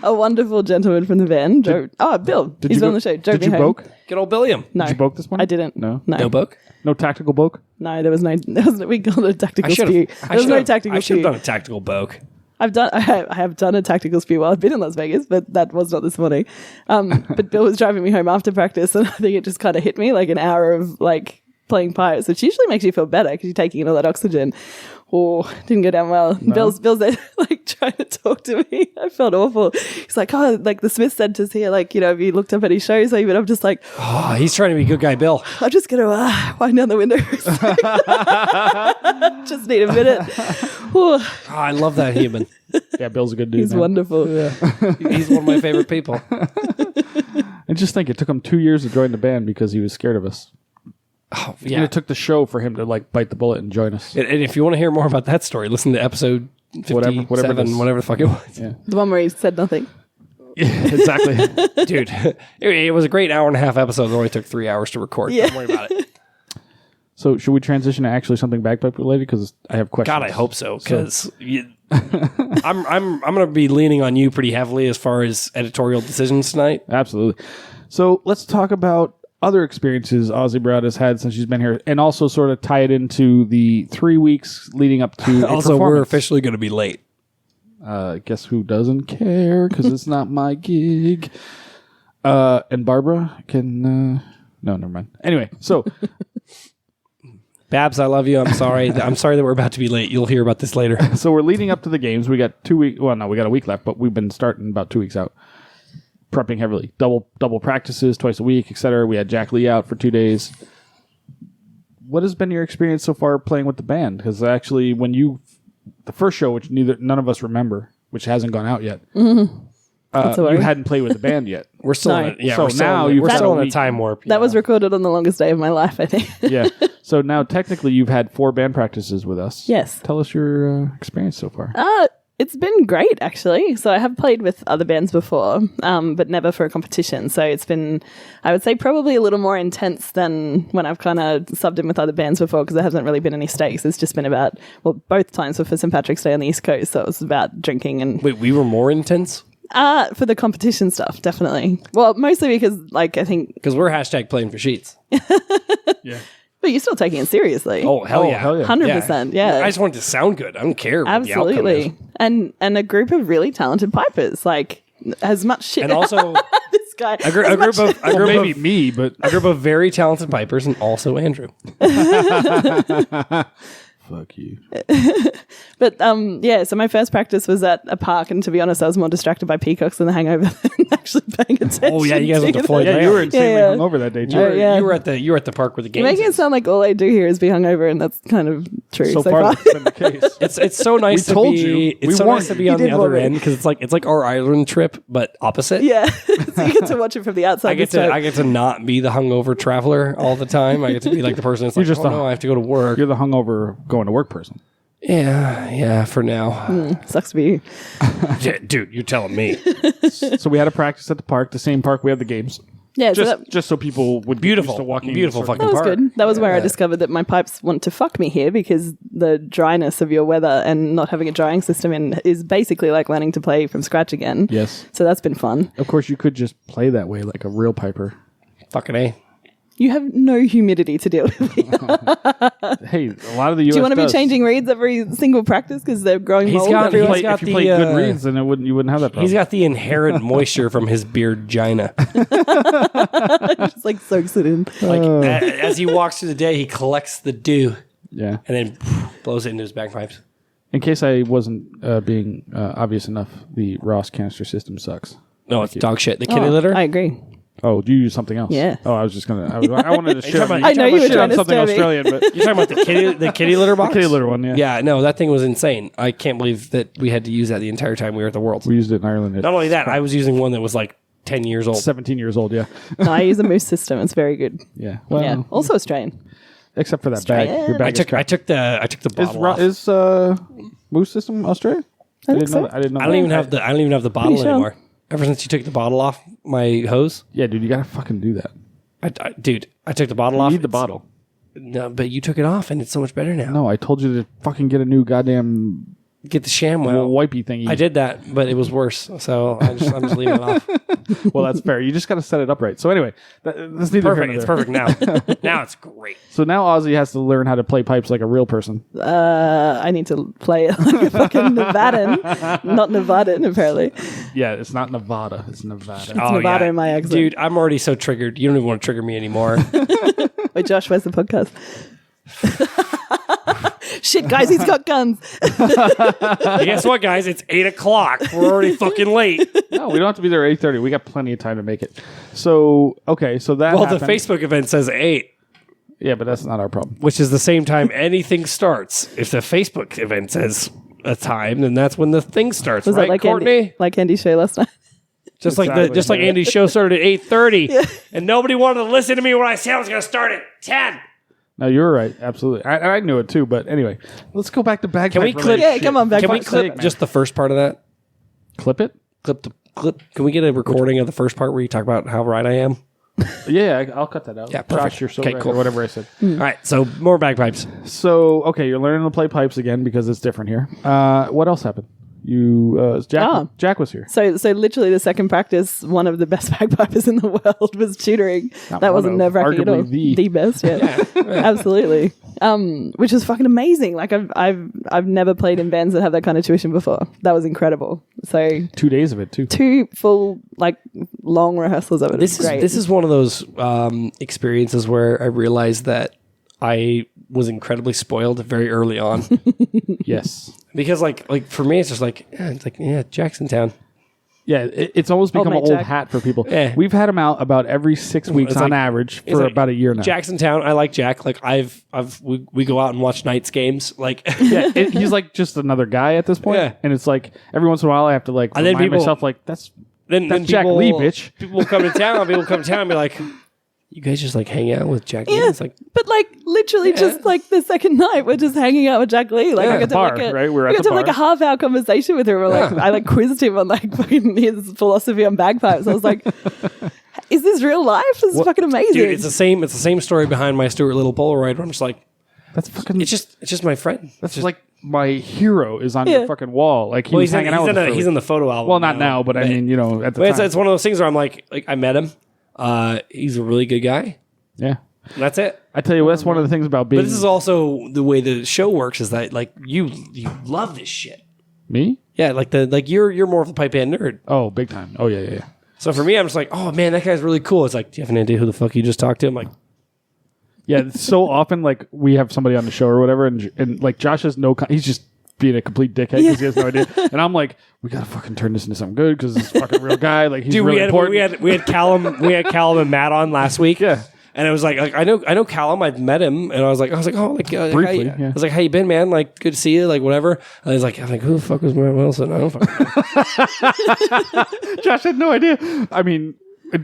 a wonderful gentleman from the van. Bill. He's been on the show.
Did you
home.
boke?
Good old Billiam.
No,
Did you boke this morning?
I didn't.
No.
No boke?
No tactical boke?
No, there was no. We called it a tactical spew. There was no tactical
I should have
spew.
done a tactical boke.
I have done a tactical spew while I've been in Las Vegas, but that was not this morning. But Bill was driving me home after practice, and I think it just kind of hit me like an hour of like playing pipes, which usually makes you feel better because you're taking in all that oxygen. Oh, didn't go down well. No. Bill's there, like trying to talk to me. I felt awful. He's like, oh, like the Smith Center's here. Like, you know, have you looked up any shows? Like, but I'm just like,
oh, he's trying to be good guy, Bill.
I'm just going to wind down the window. Just need a minute.
Oh, I love that human.
Yeah, Bill's a good dude.
He's wonderful. Yeah.
He's one of my favorite people.
And just think, it took him 2 years to join the band because he was scared of us.
Oh, yeah.
And it took the show for him to like bite the bullet and join us.
And if you want to hear more about that story, listen to episode 57,
whatever
whatever the fuck it was.
Yeah.
The one where he said nothing.
Yeah, exactly.
Dude, it was a great hour and a half episode. It only took 3 hours to record.
Yeah.
Don't worry about it.
So should we transition to actually something bagpipe related? Because I have questions.
God, I hope so. Because I'm going to be leaning on you pretty heavily as far as editorial decisions tonight.
Absolutely. So let's talk about other experiences Ozzy Broad has had since she's been here, and also sort of tie it into the 3 weeks leading up to
Also, we're officially going to be late.
Guess who doesn't care? Because it's not my gig. And Barbara can... no, never mind. Anyway, so...
Babs, I love you. I'm sorry. I'm sorry that we're about to be late. You'll hear about this later.
So we're leading up to the games. We got 2 weeks... Well, no, we got a week left, but we've been starting about 2 weeks out. Prepping heavily. Double practices twice a week, etc. We had Jack Lee out for 2 days. What has been your experience so far playing with the band? Because actually, when the first show, which none of us remember, which hasn't gone out yet, you hadn't played with the band yet.
We're still
No.
in a, yeah.
So
we're still
now
in,
you've
we're
got
still
a
in a
week.
time warp.
That was recorded on the longest day of my life, I think.
Yeah. So now technically you've had 4 band practices with us.
Yes.
Tell us your experience so far.
It's been great, actually. So I have played with other bands before, but never for a competition. So it's been, I would say, probably a little more intense than when I've kind of subbed in with other bands before, because there hasn't really been any stakes. It's just been about, well, both times were for St. Patrick's Day on the East Coast. So it was about drinking and...
Wait, we were more intense?
For the competition stuff, definitely. Well, mostly because, like, I think...
Because we're hashtag playing for sheets.
Yeah.
But you're still taking it seriously.
Oh, hell yeah.
100%. Yeah.
I just want it to sound good. I don't care what the outcome
Absolutely.
is.
And a group of really talented pipers. Like, as much shit.
And also
this guy.
a group of
maybe me, but
a group of very talented pipers, and also Andrew.
fuck you.
But so my first practice was at a park, and to be honest, I was more distracted by peacocks than the hangover than actually paying attention.
Oh yeah, you guys went to
them.
Floyd.
Yeah, you were insanely
Yeah.
hungover that day too.
Yeah.
You were at the park with the
You're
games.
making it sound like all I do here is be hungover, and that's kind of true
So
so
far,
far.
that's been the case.
It's so nice to
told
be.
you.
It's
We
so
warned
nice to be
you.
on
You
the
did
other
warn me.
end because it's like our Ireland trip, but opposite.
Yeah, so you get to watch it from the outside.
I get to not be the hungover traveler all the time. I get to be like the person that's like,
just
oh
a-
no, I have to go to work.
You're the hungover going to work person.
Yeah, for now.
Sucks to be you.
Yeah, dude, you're telling me.
So we had a practice at the park, the same park we had the games.
Yeah, so
Just
that,
just so people would be used to walking.
Beautiful
in circles.
fucking
that was
park.
good. That was where I discovered that my pipes want to fuck me here because the dryness of your weather and not having a drying system in is basically like learning to play from scratch again.
Yes.
So that's been fun.
Of course, you could just play that way like a real piper.
Fucking A.
You have no humidity to deal with.
Hey, a lot of the US
Do you want to be
does.
changing reeds every single practice because they're growing
He's
mold
got-
everywhere?
If you
got
play
the,
good reeds, then you wouldn't have that problem.
He's got the inherent moisture from his beard gina.
Just like soaks it in.
Like as he walks through the day, he collects the dew
Yeah.
and then blows it into his bagpipes.
In case I wasn't being obvious enough, the Ross canister system sucks.
No, it's dog shit. The kitty litter.
I agree.
Oh, do you use something else?
Yeah.
Oh, I was just gonna. I wanted to share.
talking about-
I know you were
shit on
trying to
something
stir me.
Australian, but
You're talking about the kitty litter box?
kitty litter one. Yeah.
Yeah, no, that thing was insane. I can't believe that we had to use that the entire time we were at the World.
We used it in Ireland.
Not only that, I was using one that was like 10 years old.
17 years old. Yeah.
No, I use a moose system. It's very good.
Yeah. Well,
Yeah. Also Australian.
except for that bag.
Australian.
Your bag
I
is
took
crap.
the bottle off.
Is Moose System Australia?
I think
didn't
so.
know that. I didn't know.
I don't even have the bottle
Pretty sure.
anymore. Ever since you took the bottle off my hose,
Yeah, dude, you gotta fucking do that.
dude, I took the bottle
You
off.
need the bottle.
No, but you took it off, and it's so much better now.
No, I told you to fucking get a new goddamn
Get the ShamWow.
wipey thingy.
I did that, but it was worse. So I'm just leaving it off.
Well, that's fair. You just gotta set it up right. So anyway, that's neither here
Perfect.
nor
It's
there.
perfect now. Now it's great.
So now Ozzy has to learn how to play pipes like a real person.
I need to play it like a fucking Nevadan. Not Nevadan, apparently.
Yeah, it's not Nevada. It's Nevada.
It's Nevada in my accent.
Dude, I'm already so triggered. You don't even want to trigger me anymore.
Wait, Josh, where's the podcast? Shit, guys, he's got guns.
Hey, guess what, guys? It's 8 o'clock. We're already fucking late.
No, we don't have to be there at 8:30. We got plenty of time to make it. So okay, so that
Well,
happened.
the Facebook event says 8,
Yeah, but that's not our problem.
which is the same time anything starts. If the Facebook event says a time, then that's when the thing starts,
Was
right,
that like
Courtney?
Andy's show last night?
Just like
Exactly.
Andy's show started at 8:30, and nobody wanted to listen to me when I said I was going to start at 10.
No, you're right. Absolutely. I knew it too, but anyway, let's go back to bagpipe.
Can we clip?
Yeah, come on, back.
Can we
Fuck's
clip just the first part of that?
clip it?
Clip. Can we get a recording of the first part where you talk about how right I am?
Yeah, I'll cut that out.
Yeah, perfect.
Josh, you're so
Okay,
right,
cool.
or whatever I said.
All right, so more bagpipes.
So okay, you're learning to play pipes again because it's different here. What else happened? Jack was here.
So literally the second practice, one of the best bagpipers in the world was tutoring.
Not
That
one
wasn't
of,
nerve wracking at all.
arguably the.
best, yeah. Absolutely. Which was fucking amazing. Like I've never played in bands that have that kind of tuition before. That was incredible. So
2 days of it too.
2 full like long rehearsals of it.
This
was great.
is one of those experiences where I realized that I was incredibly spoiled very early on
Yes.
because like for me it's just like Jackson Town.
Yeah, it's almost become
mate
an old
Jack.
hat for people.
Yeah.
We've had him out about every 6 weeks
It's
on
like-
average
it's
for
like
about a year now.
Jackson Town. I like Jack. Like we go out and watch Knights games. Like
Yeah, he's like just another guy at this point.
Yeah.
And it's like every once in a while I have to like
And then
remind
people-
myself like that's
then
Jack
people,
Lee, bitch.
People will come to town. People come to town and be like, "You guys just like hang out with Jack Lee."
Yeah,
It's like
but like literally just like the second night, we're just hanging out with Jack Lee. Like
Yeah,
I got to
bar,
have like
right? We're
I
at
got
the
to have like a
bar.
half-hour conversation with him. Or like I like quizzed him on like fucking his philosophy on bagpipes. I was like, "Is this real life? This is fucking amazing."
dude, it's the same story behind my Stuart Little Polaroid. Where I'm just like,
That's fucking
it's just my friend.
that's like my hero is on
Yeah.
your fucking wall. Like he
Well,
was hanging out with us for a
he's
week.
in the photo album.
Well, not now, but I mean, at the
But
time.
it's one of those things where I'm like I met him. He's a really good guy.
Yeah.
And that's it.
I tell you, that's one of the things about being
But this is also the way the show works. Is that like you love this shit?
me.
Yeah, like you're more of the pipe band nerd.
Oh, big time. Oh yeah.
So for me, I'm just like, oh man, that guy's really cool. It's like, do you have an idea who the fuck you just talked to? I'm like,
Yeah, so often like we have somebody on the show or whatever, and like Josh has he's just being a complete dickhead because he has no idea. And I'm like, we gotta fucking turn this into something good because this is a fucking real guy. Like he's really important.
we had Callum and Matt on last week.
Yeah.
And it was like I know Callum. I've met him, and I was like, oh, like
Briefly,
I
yeah.
was like, how you been, man? Like, good to see you. Like, whatever. And I'm like, who the fuck was Matt Wilson? I don't fucking know.
Josh had no idea. I mean, he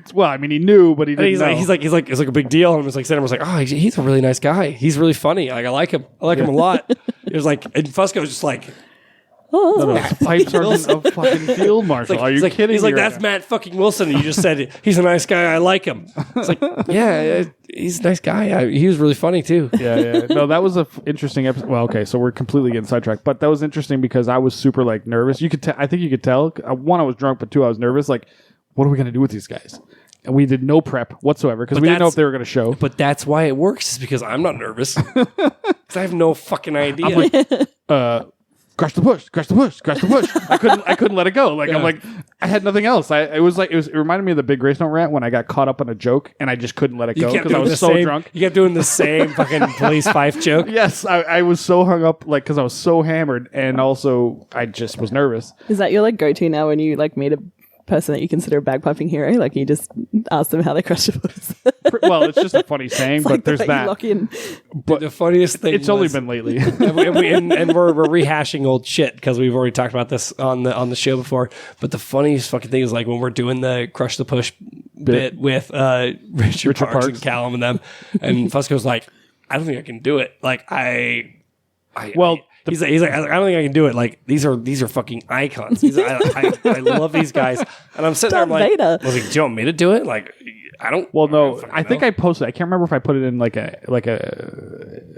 knew, but he didn't know.
He's like, it's like a big deal. And I was like, sitting, I was like, oh, he's a really nice guy. He's really funny. Like, I like him. I like him a lot. It was like, and Fusco was just like,
No, Pipe Sergeant of fucking Field Marshal. Are you kidding
He's
me?
like, that's Matt fucking Wilson. And you just said, he's a nice guy. I like him. It's like, yeah, he's a nice guy. He was really funny too.
Yeah. No, that was a interesting episode. Well, okay, so we're completely getting sidetracked, but that was interesting because I was super like nervous. You could, I think you could tell. One, I was drunk, but two, I was nervous. Like, what are we gonna do with these guys? And we did no prep whatsoever because we didn't know if they were gonna show.
But that's why it works. Is because I'm not nervous. Because I have no fucking idea.
I'm like, crush the push. I couldn't let it go. Like I'm like, I had nothing else. It reminded me of the Big Grace Note rant when I got caught up on a joke and I just couldn't let it go because I was so drunk.
You kept doing the same fucking police fife joke.
Yes, I was so hung up, like, because I was so hammered, and also I just was nervous.
Is that your like go-to now when you like meet a person that you consider a bagpiping hero? Like you just ask them how they crush the puss.
Well, it's just a funny saying, but
Like
there's
the way you
that.
lock in.
But the funniest thing
It's only been lately.
and we're rehashing old shit because we've already talked about this on the show before. But the funniest fucking thing is like when we're doing the crush the push bit with Richard Parks and Callum and them, and Fusco's like, I don't think I can do it. Like he's like, I don't think I can do it. Like these are fucking icons. I love these guys, and I'm sitting there. I'm like, I was like, do you want me to do it? Like, I don't.
Well, no,
I
think I posted. I can't remember if I put it in like a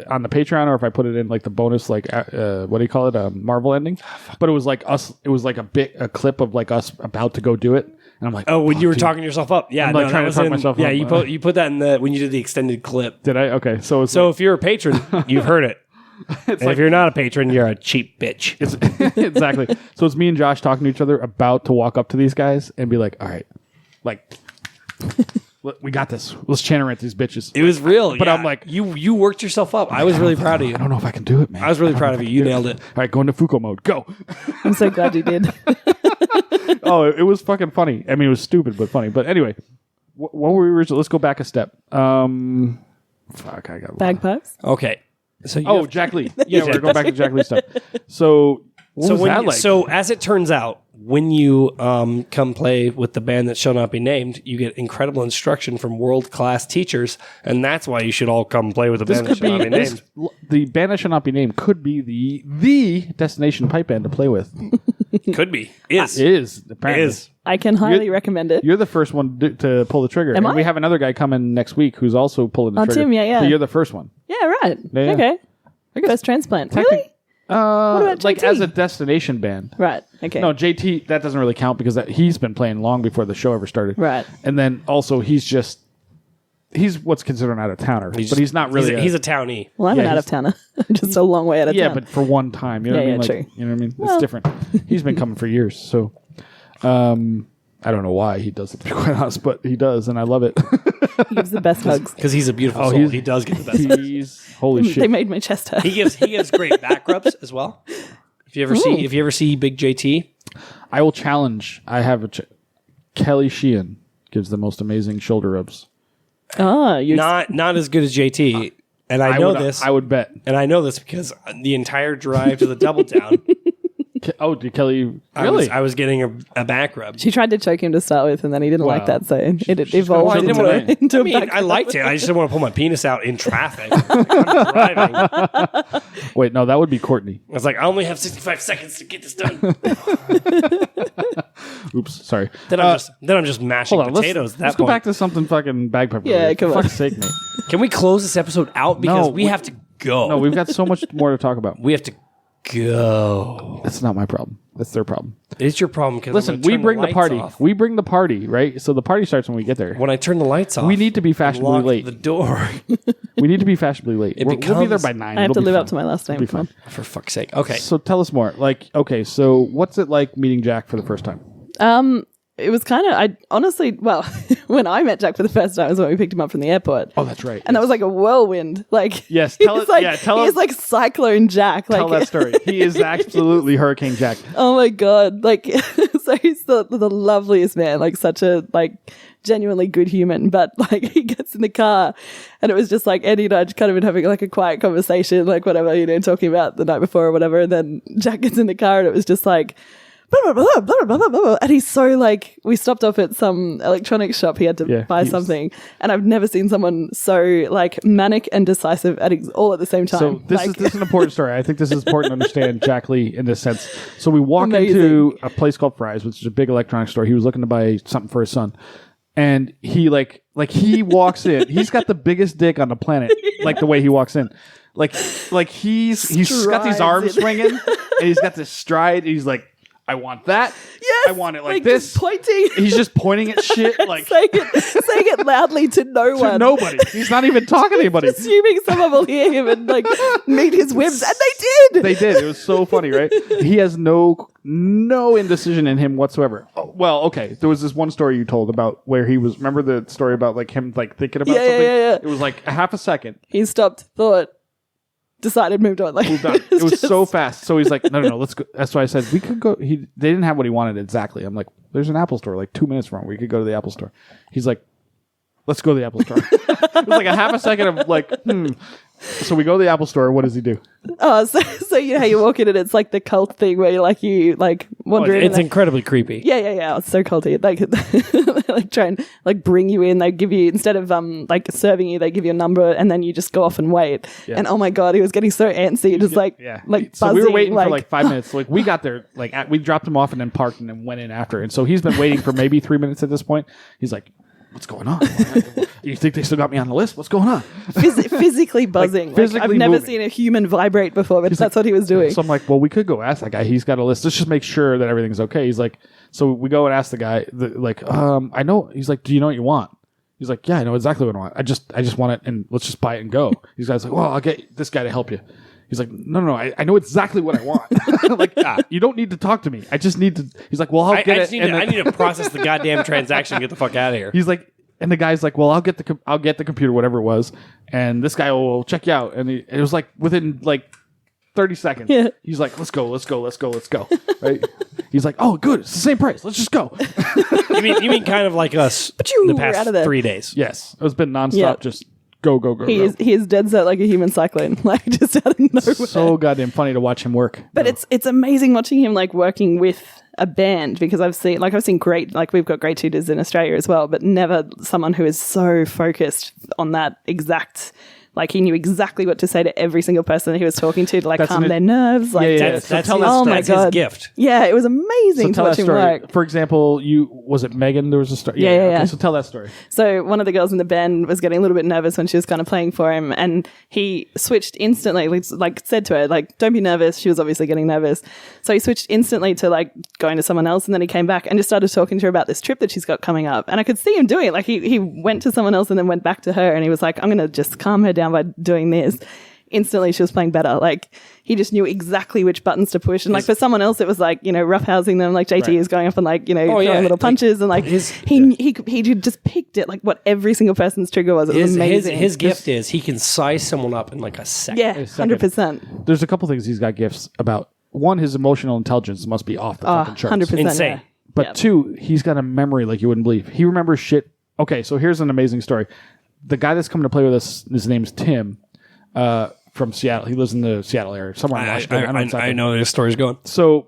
on the Patreon or if I put it in like the bonus, like what do you call it, a Marvel ending. But it was like us. It was like a clip of like us about to go do it, and I'm like,
oh, when you were talking yourself up, yeah,
I'm like trying to talk myself up.
Yeah, you put that in when you did the extended clip.
Did I? Okay, so
if you're a patron, you've heard it. And if you're not a patron, you're a cheap bitch.
Exactly. So it's me and Josh talking to each other about to walk up to these guys and be like, all right, like, we got this. Let's channel these bitches.
It was real.
But
yeah.
I'm like,
you worked yourself up. I was really proud of you.
I don't know if I can do it, man.
I was really proud of you. You nailed it.
All right, go into Foucault mode. Go.
I'm so glad you did.
Oh, it was fucking funny. I mean, it was stupid, but funny. But anyway, what were we originally? Let's go back a step. Fuck, I got
Bagpipes?
Okay. So
Jack Lee. Yeah, we're going back to Jack Lee stuff. So what was that like?
So as it turns out, when you come play with the band that shall not be named, you get incredible instruction from world-class teachers, and that's why you should all come play with the band that shall not be named.
The band that shall not be named could be the destination pipe band to play with.
Could be. Is.
Apparently.
Is.
I can highly recommend it.
You're the first one to pull the trigger.
Am
and
I?
we have another guy coming next week who's also pulling the trigger.
Tim, yeah.
So you're the first one.
Yeah, right.
Yeah.
Okay. First transplant. Really? What about
like
JT?
as a destination band.
Right. Okay.
No, JT, that doesn't really count because he's been playing long before the show ever started.
Right.
And then also he's what's considered an out-of-towner. But he's not really
He's a townie.
Well, I'm an out-of-towner. Just a long way out of town.
Yeah, but for one time. You know what I mean?
true.
You know what I mean? It's different. He's been coming for years. So I don't know why he does it, to be quite honest, but he does, and I love it.
He gives the best hugs.
Because he's a beautiful soul. He does get the best.
He's holy shit.
They made my chest hurt.
He gives great back rubs as well. If you ever see Big JT,
I will challenge. I have Kelly Sheehan gives the most amazing shoulder rubs.
Oh, you're
not as good as JT, and I know this.
I would bet.
And I know this because the entire drive to the Double Down.
Did Kelly really?
I was getting a back rub.
She tried to choke him to start with, and then he didn't like that, so it evolved
gonna
into,
want
into a
I
back
liked it. I just didn't want to pull my penis out in traffic. I'm driving.
Wait, no, that would be Courtney.
I was like, I only have 65 seconds to get this done.
Oops, sorry.
Then I'm just mashing
Hold on,
potatoes.
let's go back to something fucking bagpipe.
Yeah, come
For
on.
fuck's sake, mate.
Can we close this episode out because
No,
we have to go?
No, we've got so much more to talk about.
we have to go.
That's not my problem. That's their problem.
It's your problem because
Listen, we bring the party.
Off.
We bring the party, right? So the party starts when we get there.
When I turn the lights off,
We need to be fashionably
lock
late.
the door.
We need to be fashionably late. We'll be there
becomes-
by 9.
I have
It'll
to
be
live
fun.
up to my last name.
It'll be
Come on.
fun.
For fuck's sake. Okay.
So tell us more. Like, okay, so what's it like meeting Jack for the first time?
It was kind of, I honestly, well, when I met Jack for the first time was when we picked him up from the airport.
Oh, that's right.
And that was like a whirlwind. Like,
Yes, tell
he's
it-
like,
yeah, tell
he's
us-
like Cyclone Jack. Like,
Tell that story. He is absolutely Hurricane Jack.
oh my God. Like, so he's the loveliest man, like such a, like, genuinely good human. But like, he gets in the car and it was just like, Eddie and I just kind of been having like a quiet conversation, like whatever, talking about the night before or whatever. And then Jack gets in the car and it was just like, blah, blah, blah, blah, blah, blah, blah. And he's so like, we stopped off at some electronics shop. He had to buy something. And I've never seen someone so like manic and decisive all at the same time.
So this
Like,
is an important story. I think this is important to understand Jack Lee in this sense. So we walk
Amazing.
into a place called Fry's, which is a big electronics store. He was looking to buy something for his son. And he he walks in. He's got the biggest dick on the planet, like the way he walks in. Like he's got these
Strides
arms
in.
swinging and he's got this stride. And he's like, I want that.
yes,
I want it like this.
just pointing.
He's just pointing at shit like
saying it loudly to no
to
one.
nobody. He's not even talking to anybody.
Assuming someone will hear him and like meet his whims, and they did.
They did. It was so funny, right? He has no indecision in him whatsoever. Oh, well, okay. There was this one story you told about where he was. Remember the story about like him like thinking about
Yeah,
something?
yeah.
It was like a half a second.
He stopped, thought, decided, moved on. Like
Moved on. It was so fast. So he's like, no, let's go. That's why I said we could go. They didn't have what he wanted exactly. I'm like, there's an Apple store like 2 minutes from. We could go to the Apple store. He's like, let's go to the Apple store. It was like a half a second of like, So we go to the Apple store. What does he do?
Oh, so you know how you walk in and it's like the cult thing where you wander in.
It's
and
incredibly creepy.
yeah. It's so culty. Like they like try and like bring you in. They give you, instead of like serving you, they give you a number and then you just go off and wait.
Yeah.
And oh my God, he was getting so antsy, just like like
so
buzzing.
we were waiting
like,
for like 5 minutes. Like we got there, we dropped him off and then parked and then went in after. And so he's been waiting for maybe 3 minutes at this point. He's like, what's going on? You think they still got me on the list? What's going on?
physically buzzing. Like,
physically
I've never
moving.
seen a human vibrate before, but that's what he was doing.
So I'm like, well, we could go ask that guy. He's got a list. Let's just make sure that everything's okay. He's like, so we go and ask the guy, I know. He's like, do you know what you want? He's like, yeah, I know exactly what I want. I just want it and let's just buy it and go. These guys like, well, I'll get this guy to help you. He's like, no, I know exactly what I want. Like, you don't need to talk to me. I just need to. He's like, well, I'll get it.
I need to process the goddamn transaction and get the fuck out of here.
He's like, and the guy's like, well, I'll get the computer, whatever it was, and this guy will check you out. And it was like within like 30 seconds.
Yeah.
He's like, let's go. Right? He's like, oh, good. It's the same price. Let's just go.
You mean kind of like us
Pachoo,
the
we're out
past
of there.
3 days?
Yes, it's been nonstop.
Yeah.
Just go.
He is dead set like a human cyclone, like just out of nowhere.
So goddamn funny to watch him work.
But it's amazing watching him like working with a band, because I've seen great, like we've got great tutors in Australia as well, but never someone who is so focused on that exact. Like he knew exactly what to say to every single person that he was talking to like calm their nerves. Like
Yeah.
That's,
So
that's,
tell
his,
us-
oh my
that's
God.
his gift.
Yeah, it was amazing to
tell
watch
that
him
story.
work.
For example, was it Megan? There was a story.
Yeah.
Okay, so tell that story.
So one of the girls in the band was getting a little bit nervous when she was kind of playing for him, and he switched instantly, like said to her, like, don't be nervous. She was obviously getting nervous. So he switched instantly to like going to someone else, and then he came back and just started talking to her about this trip that she's got coming up. And I could see him doing it. Like he went to someone else and then went back to her, and he was like, I'm going to just calm her down by doing this. Instantly she was playing better. Like he just knew exactly which buttons to push. And like for someone else, it was like, roughhousing them. Like JT is going up and like, throwing little punches, and like he just picked it, like what every single person's trigger was. It was amazing.
His gift is he can size someone up in like a second.
Yeah,
second.
100%.
There's a couple things he's got gifts about. One, his emotional intelligence must be off the fucking charts.
100%.
Insane.
Yeah.
But
Yeah.
two, he's got a memory like you wouldn't believe. He remembers shit. Okay, so here's an amazing story. The guy that's coming to play with us, his name's Tim, from Seattle. He lives in the Seattle area, somewhere in Washington.
I know where this story's going.
So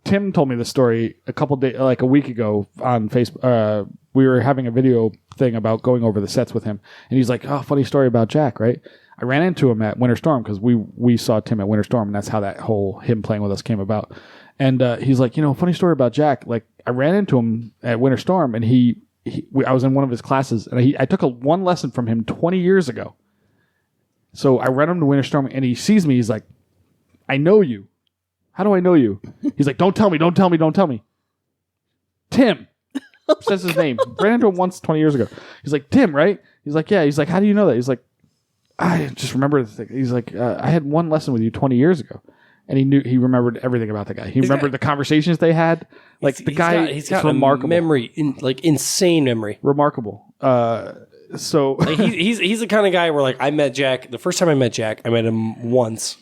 Tim told me the story a week ago on Facebook. We were having a video thing about going over the sets with him, and he's like, "Oh, funny story about Jack, right?" I ran into him at Winter Storm because we saw Tim at Winter Storm, and that's how that whole him playing with us came about. And he's like, funny story about Jack. Like I ran into him at Winter Storm, and I was in one of his classes, and I took one lesson from him 20 years ago. So I ran him to Winter Storm, and he sees me. He's like, I know you. How do I know you? He's He's like, don't tell me. Tim says his name. Ran into him once 20 years ago. He's like, Tim, right? He's like, yeah. He's like, how do you know that? He's like, I just remember the thing. He's like, I had one lesson with you 20 years ago. And he remembered everything about the guy. He remembered the conversations they had. Like he's got remarkable
memory, insane memory.
Remarkable. So
like he's the kind of guy where like I met Jack the first time I met Jack. I met him once,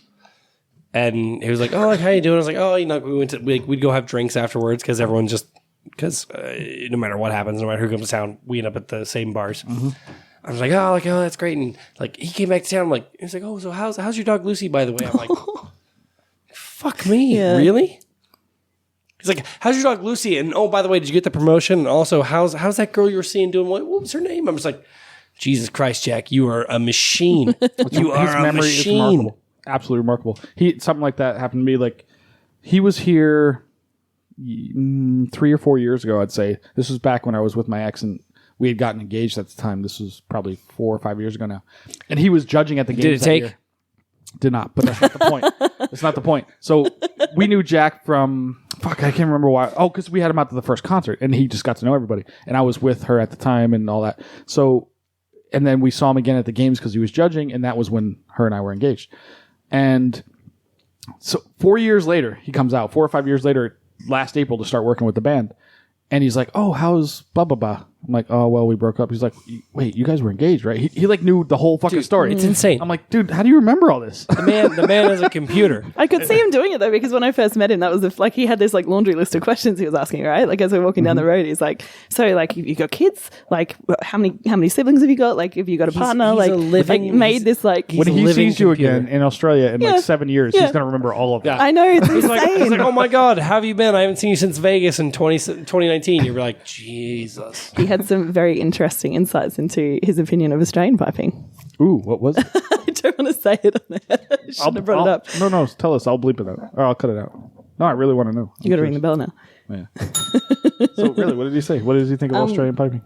and he was like, "Oh, like how you doing?" I was like, "Oh, we'd go have drinks afterwards because everyone no matter what happens, no matter who comes to town, we end up at the same bars." Mm-hmm. I was like, "Oh, that's great." And like he came back to town. I'm like, he's like, "Oh, so how's your dog Lucy, by the way?" I'm like, "Fuck me, really?" He's like, "How's your dog Lucy?" And oh, by the way, did you get the promotion? And also, how's that girl you were seeing doing? What was her name? I'm just like, Jesus Christ, Jack, you are a machine. You are a machine.
Is remarkable. Absolutely remarkable. Something like that happened to me. Like he was here 3 or 4 years ago, I'd say. This was back when I was with my ex, and we had gotten engaged at the time. This was probably 4 or 5 years ago now. And he was judging at the games.
Did it take?
Year. Did not, but that's not the point. That's not the point. So we knew Jack from I can't remember why. Oh, because we had him out to the first concert, and he just got to know everybody. And I was with her at the time, and all that. So, and then we saw him again at the games because he was judging, and that was when her and I were engaged. And so 4 years later, he comes out. 4 or 5 years later, last April, to start working with the band, and he's like, "Oh, how's blah blah blah?" I'm like, "Oh, well, we broke up." He's like, "Wait, you guys were engaged, right?" He like knew the whole fucking story.
It's insane.
I'm like, "Dude, how do you remember all this?"
The man is a computer.
I could see him doing it though, because when I first met him, that was like he had this like laundry list of questions he was asking, right? Like as we're walking down the road, he's like, "So like, you got kids? Like, how many siblings have you got? Like, have you got a partner?" Made this like
when he sees you
computer.
again in Australia in like 7 years, he's gonna remember all of that.
I know, it's
He's
insane.
like, "Oh my God, how have you been? I haven't seen you since Vegas in 2019. You're like, Jesus.
He had some very interesting insights into his opinion of Australian piping.
Ooh, what was it?
I don't want to say it on there. I shouldn't have brought it up.
No, tell us. I'll bleep it out. Or I'll cut it out. No, I really want to know.
You got to ring the bell now.
Yeah. So really, what did he say? What does he think of Australian piping?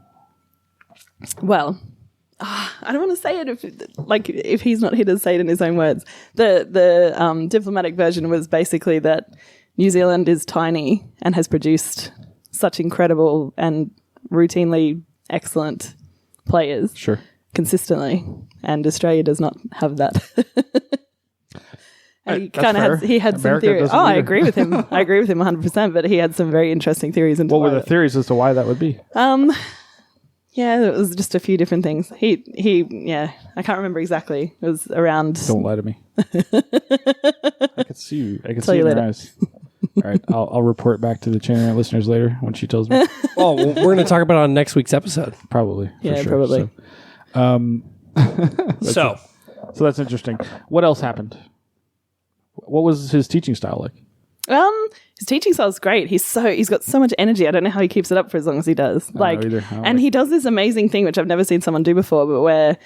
Well, I don't want to say it if he's not here to say it in his own words. The diplomatic version was basically that New Zealand is tiny and has produced such incredible and routinely excellent players
Sure.
consistently, and Australia does not have that. And he
That's
kind
fair.
of he had some
America
theories.
doesn't
I
either.
agree with him. I agree with him 100%. But he had some very interesting theories into
What were
why
the
that-
theories as to why that would be?
Yeah, it was just a few different things. Yeah, I can't remember exactly. It was around.
Don't lie to me. I can see you. I can see
you
it in your
later.
eyes. All right, I'll report back to the channel listeners later when she tells me.
Oh, well, we're going to talk about it on next week's episode.
Probably. For
Yeah,
sure.
probably.
So
So that's interesting. What else happened? What was his teaching style like?
His teaching style is great. He's got so much energy. I don't know how he keeps it up for as long as he does.
I don't either.
And he does this amazing thing which I've never seen someone do before, but where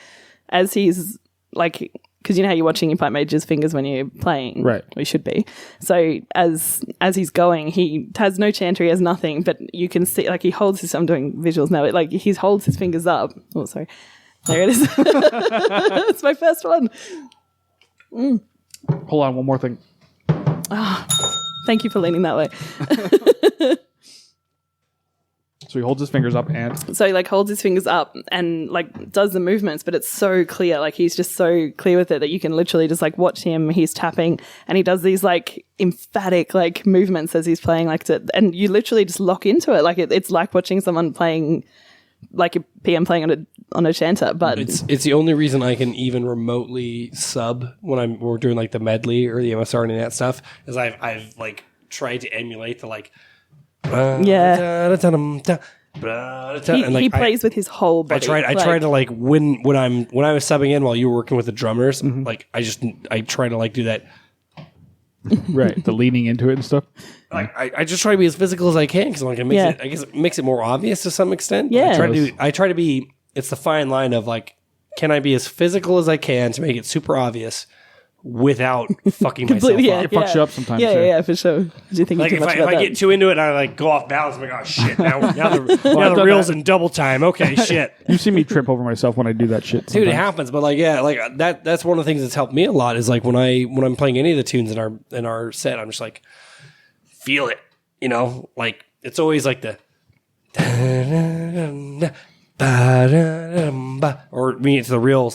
as he's like, because you know how you're watching your pipe major's fingers when you're playing,
Right?
We should be. So as he's going, he has no chanter, he has nothing, but you can see like he holds his. I'm doing visuals now. But like he holds his fingers up. Oh, sorry. There it is. It's my first one.
Hold on, one more thing.
Thank you for leaning that way.
So he holds his fingers up and
So he like holds his fingers up and like does the movements, but it's so clear. Like he's just so clear with it that you can literally just like watch him. He's tapping and he does these like emphatic like movements as he's playing and you literally just lock into it. Like it's like watching someone playing like a PM playing on a chanter, but
it's the only reason I can even remotely sub when we're doing like the medley or the MSR and that stuff is I've like tried to emulate the like
he plays with his whole body.
I tried to like when I was subbing in while you were working with the drummers, like I try to like do that.
right, the leaning into it and stuff.
Like I just try to be as physical as I can because like it makes it more obvious to some extent.
Yeah.
I try to be. It's the fine line of like, can I be as physical as I can to make it super obvious without fucking myself
Completely,
up?
It fucks you up sometimes.
Yeah, for sure. Do you think
Like
too
if
much
I
about that?
get too into it and I like go off balance, I'm like, oh shit! Now the reel's in double time. Okay, shit.
You see me trip over myself when I do that shit.
Dude, it
sometimes.
happens, but like, yeah, like that's one of the things that's helped me a lot is like when I'm playing any of the tunes in our set, I'm just like, feel it, like it's always like the or me, it's the real.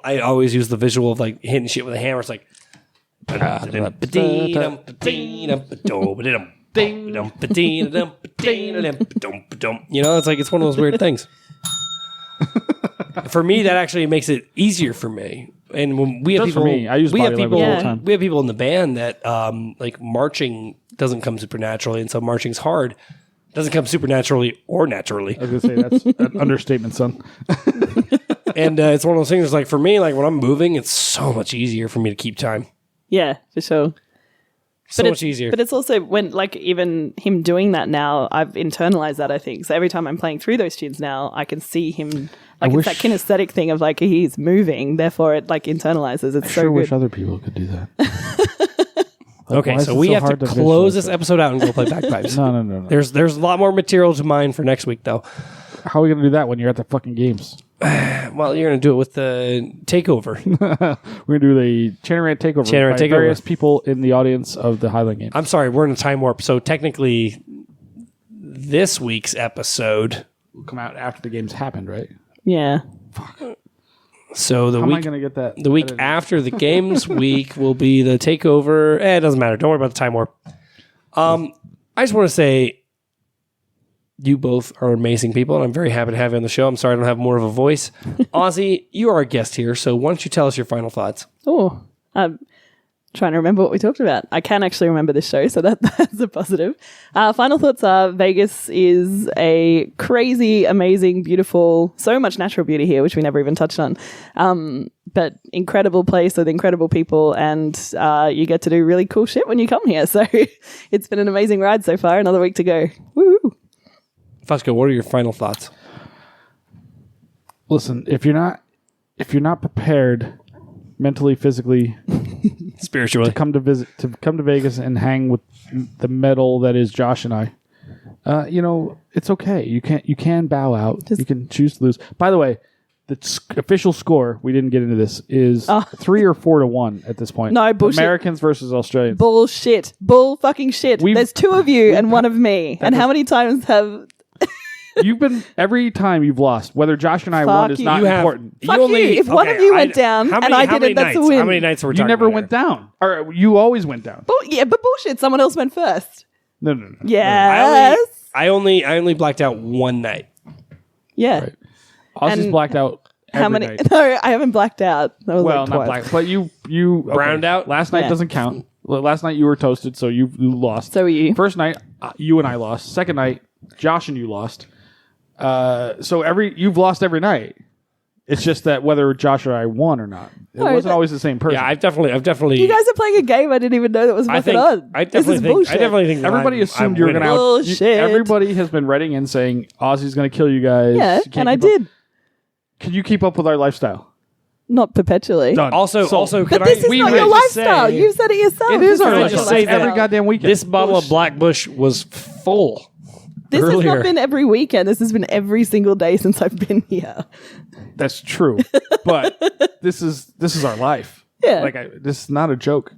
I always use the visual of like hitting shit with a hammer. It's like it's like it's one of those weird things. For me, that actually makes it easier for me. And when we have people,
for me. I use body language all the time.
We have people in the band that like marching doesn't come super naturally, and so marching's hard. Doesn't come super naturally or naturally.
I was going to say, that's an understatement, son.
And it's one of those things, like for me, like when I'm moving, it's so much easier for me to keep time.
Yeah, for sure.
So much easier.
But it's also when, like, even him doing that now, I've internalized that, I think. So every time I'm playing through those tunes now, I can see him, like, it's that kinesthetic thing of, like, he's moving, therefore it, like, internalizes. It's so
sure
good.
wish other people could do that.
Okay, so we have to close this episode out and go play bagpipes.
No.
There's a lot more material to mine for next week, though.
How are we going to do that when you're at the fucking games?
Well, you're going to do it with the takeover.
We're going to do the Channel Rant takeover by various people in the audience of the Highland Games.
I'm sorry, we're in a time warp. So technically, this week's episode
will come out after the games happened, right?
Yeah.
So
How am I going to get that?
The week after the games week will be the takeover. It doesn't matter. Don't worry about the time warp. I just want to say, you both are amazing people, and I'm very happy to have you on the show. I'm sorry I don't have more of a voice. Ozzy, you are a guest here, so why don't you tell us your final thoughts?
Oh, I'm trying to remember what we talked about. I can actually remember this show, so that's a positive. Final thoughts are Vegas is a crazy, amazing, beautiful, so much natural beauty here, which we never even touched on. But incredible place with incredible people, and you get to do really cool shit when you come here. So it's been an amazing ride so far. Another week to go. Woo!
Fusco, what are your final thoughts?
Listen, if you're not prepared mentally, physically,
spiritually
to come to Vegas and hang with the metal that is Josh and I, it's okay. You can bow out. You can choose to lose. By the way, the official score, we didn't get into this, is 3 or 4 to 1 at this point.
No, bullshit.
Americans versus Australians.
Bullshit. Bull fucking shit. There's 2 of you and 1 of me. And how many times have...
You've been, every time you've lost, whether Josh and I won is not important.
Fuck you. If one of you went down and I didn't, that's a win.
How many nights were we talking
You never
about
went down. Or you always went down.
But bullshit. Someone else went first.
No.
Yes.
I only blacked out one night.
Yeah.
Right. Ozzy's blacked out every night.
No, I haven't blacked out. That was
Well,
like
not
twice.
blacked. But you
browned out?
Last night doesn't count. Last night you were toasted, so you lost.
So were you.
First night, you and I lost. Second night, Josh and you lost. So you've lost every night. It's just that whether Josh or I won or not, it wasn't always the same person.
Yeah, I've definitely.
You guys are playing a game I didn't even know that was fucking on.
I definitely think
everybody assumed you were going to
bullshit.
Everybody has been writing in saying Ozzy's going to kill you guys.
Yeah, and I did.
Can you keep up with our lifestyle?
Not perpetually.
Done.
Also,
but this is not your lifestyle. You've said it yourself.
It is our
This
lifestyle.
not your
Every goddamn weekend.
This bottle of Black Bush was full.
This
earlier.
has not been every weekend. This has been every single day since I've been here.
That's true, but this is our life.
Yeah.
This is not a joke.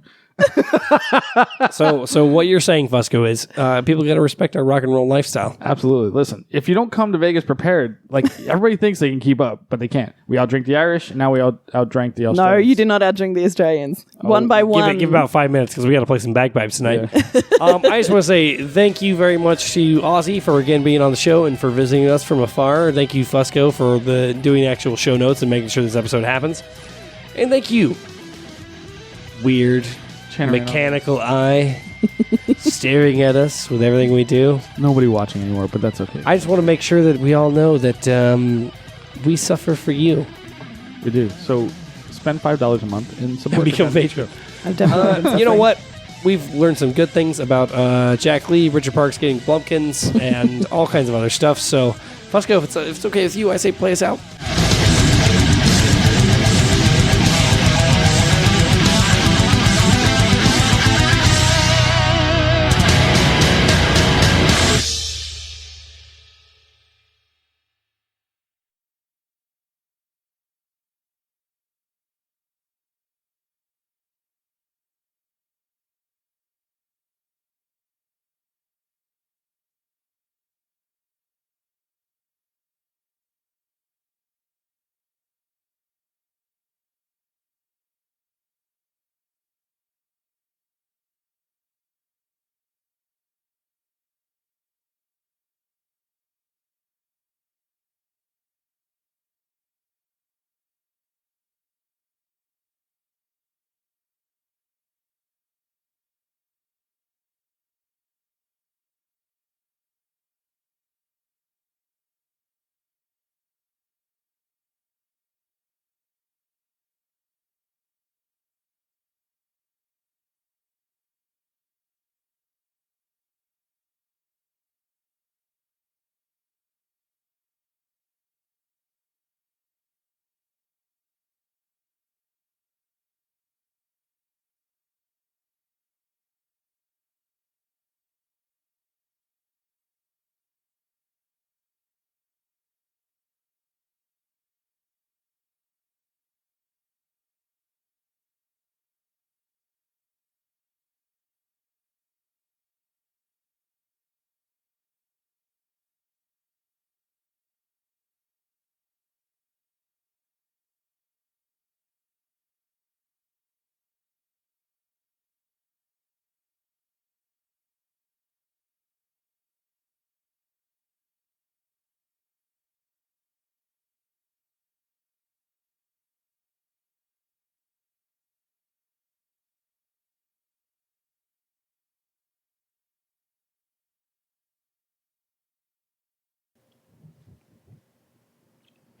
So what you're saying, Fusco, is people got to respect our rock and roll lifestyle.
Absolutely. Listen, if you don't come to Vegas prepared, everybody thinks they can keep up, but they can't. We outdrink the Irish, and now we outdrank the Australians.
No, you did not outdrink the Australians. One by one.
Give about 5 minutes because we got to play some bagpipes tonight. Yeah. I just want to say thank you very much to Ozzy for again being on the show and for visiting us from afar. Thank you, Fusco, for doing actual show notes and making sure this episode happens. And thank you, weird mechanical eye staring at us with everything we do.
Nobody watching anymore, but that's okay.
I just want to make sure that we all know that we suffer for you.
We do. So spend $5 a month and support
become Patreon.
I've definitely
you know what? We've learned some good things about Jack Lee, Richard Parks getting Blumpkins, and all kinds of other stuff. So, Fusco, if it's okay with you, I say play us out.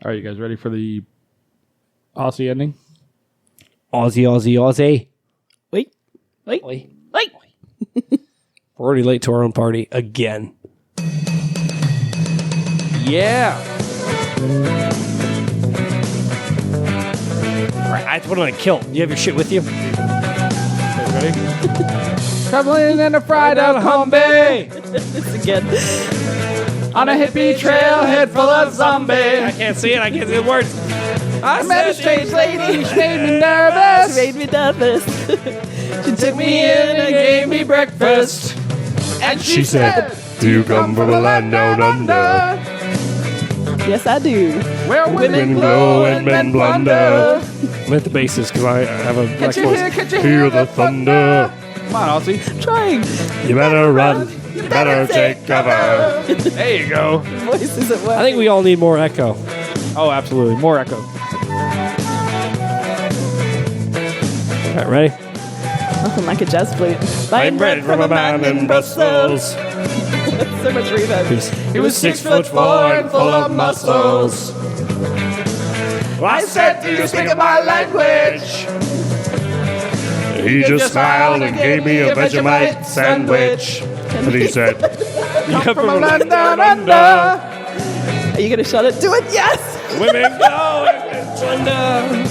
All right, you guys ready for the Aussie ending?
Ozzy, Ozzy, Ozzy.
Wait.
We're already late to our own party again. Yeah. All right, I put on a kilt. You have your shit with you?
Ready? Traveling in a fried out Humvee
It's again.
on a hippie trailhead full of zombies.
I can't see it. I can't see the words.
I met a strange lady. She made me nervous.
She made me nervous.
She took me in and gave me breakfast. And she said, "Do you come from a land down under?
Yes, I do.
Where women glow and men blunder."
I'm at the bases because I have a black voice.
Can't you hear the thunder? Come on, Aussie.
Trying.
You better run. You better take cover.
There you go.
Voice isn't working.
I think we all need more echo.
Oh, absolutely. More echo.
All right, ready?
Nothing like a jazz flute.
I'm bred from a man in Brussels.
So much reverb.
He was 6'4" and full of muscles. I said, "Do you speak my language?"
He just smiled and gave me a Vegemite sandwich. And he said,
"You come from a land down under."
Are you going to shut it? Do it. Yes.
women go and thunder.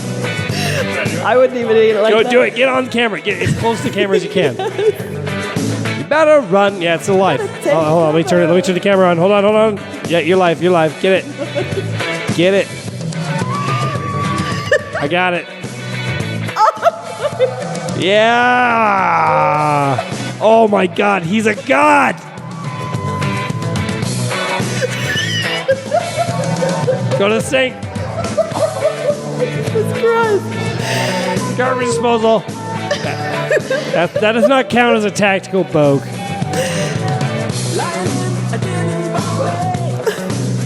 I wouldn't even eat it like
Go
that.
do it. Get on camera. Get as close to the camera as you can. You better run. Yeah, it's still live. Hold on. Let me turn the camera on. Hold on. Yeah, you're live. Get it. Get it. I got it. Yeah. Oh my God. He's a god. Go to the sink.
Jesus Christ.
Garbage disposal. That does not count as a tactical poke.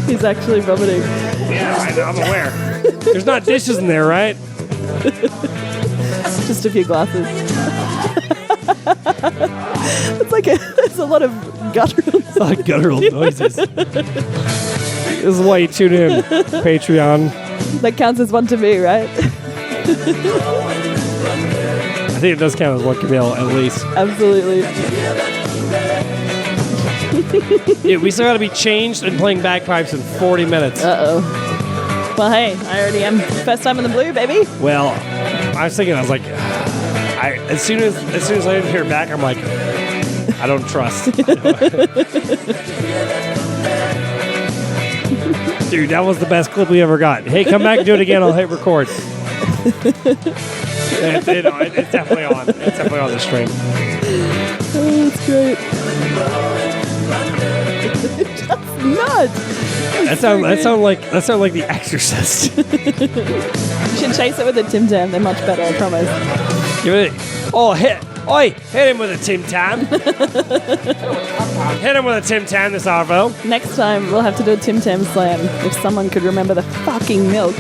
He's actually vomiting.
Yeah, I'm aware. There's not dishes in there, right?
Just a few glasses. It's like there's a lot of guttural.
It's like guttural noises. This is why you tune in, Patreon.
That counts as one to me, right?
I think it does count as one Camille, at least.
Absolutely.
Dude, we still got to be changed and playing bagpipes in 40 minutes.
Uh-oh. Well, hey, I already am. First time in the blue, baby.
Well, I was like, as soon as I didn't hear back, I'm like, I don't trust. Dude, that was the best clip we ever got. Hey, come back and do it again. I'll hit record. It's definitely on. It's definitely on the stream.
Oh, that's great. Just nuts.
That sound like The Exorcist.
You should chase it with a Tim Tam. They're much better, I promise.
Give it. Oh, hit him with a Tim Tam. Hit him with a Tim Tam, this Arvo.
Next time, we'll have to do a Tim Tam slam. If someone could remember the fucking milk.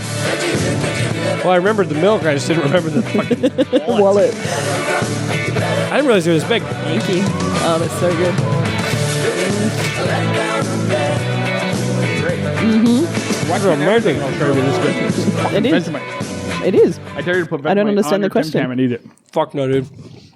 Well, I remembered the milk. I just didn't remember the fucking
Wallet.
I didn't realize it was big.
Thank you. Oh, that's so good.
Why do amazing? I'll show you this good.
It is.
Vegemite.
It is.
I dare you to put Vegemite
I don't understand
on
the
your Tim
question.
Tam and eat it.
Fuck no, dude.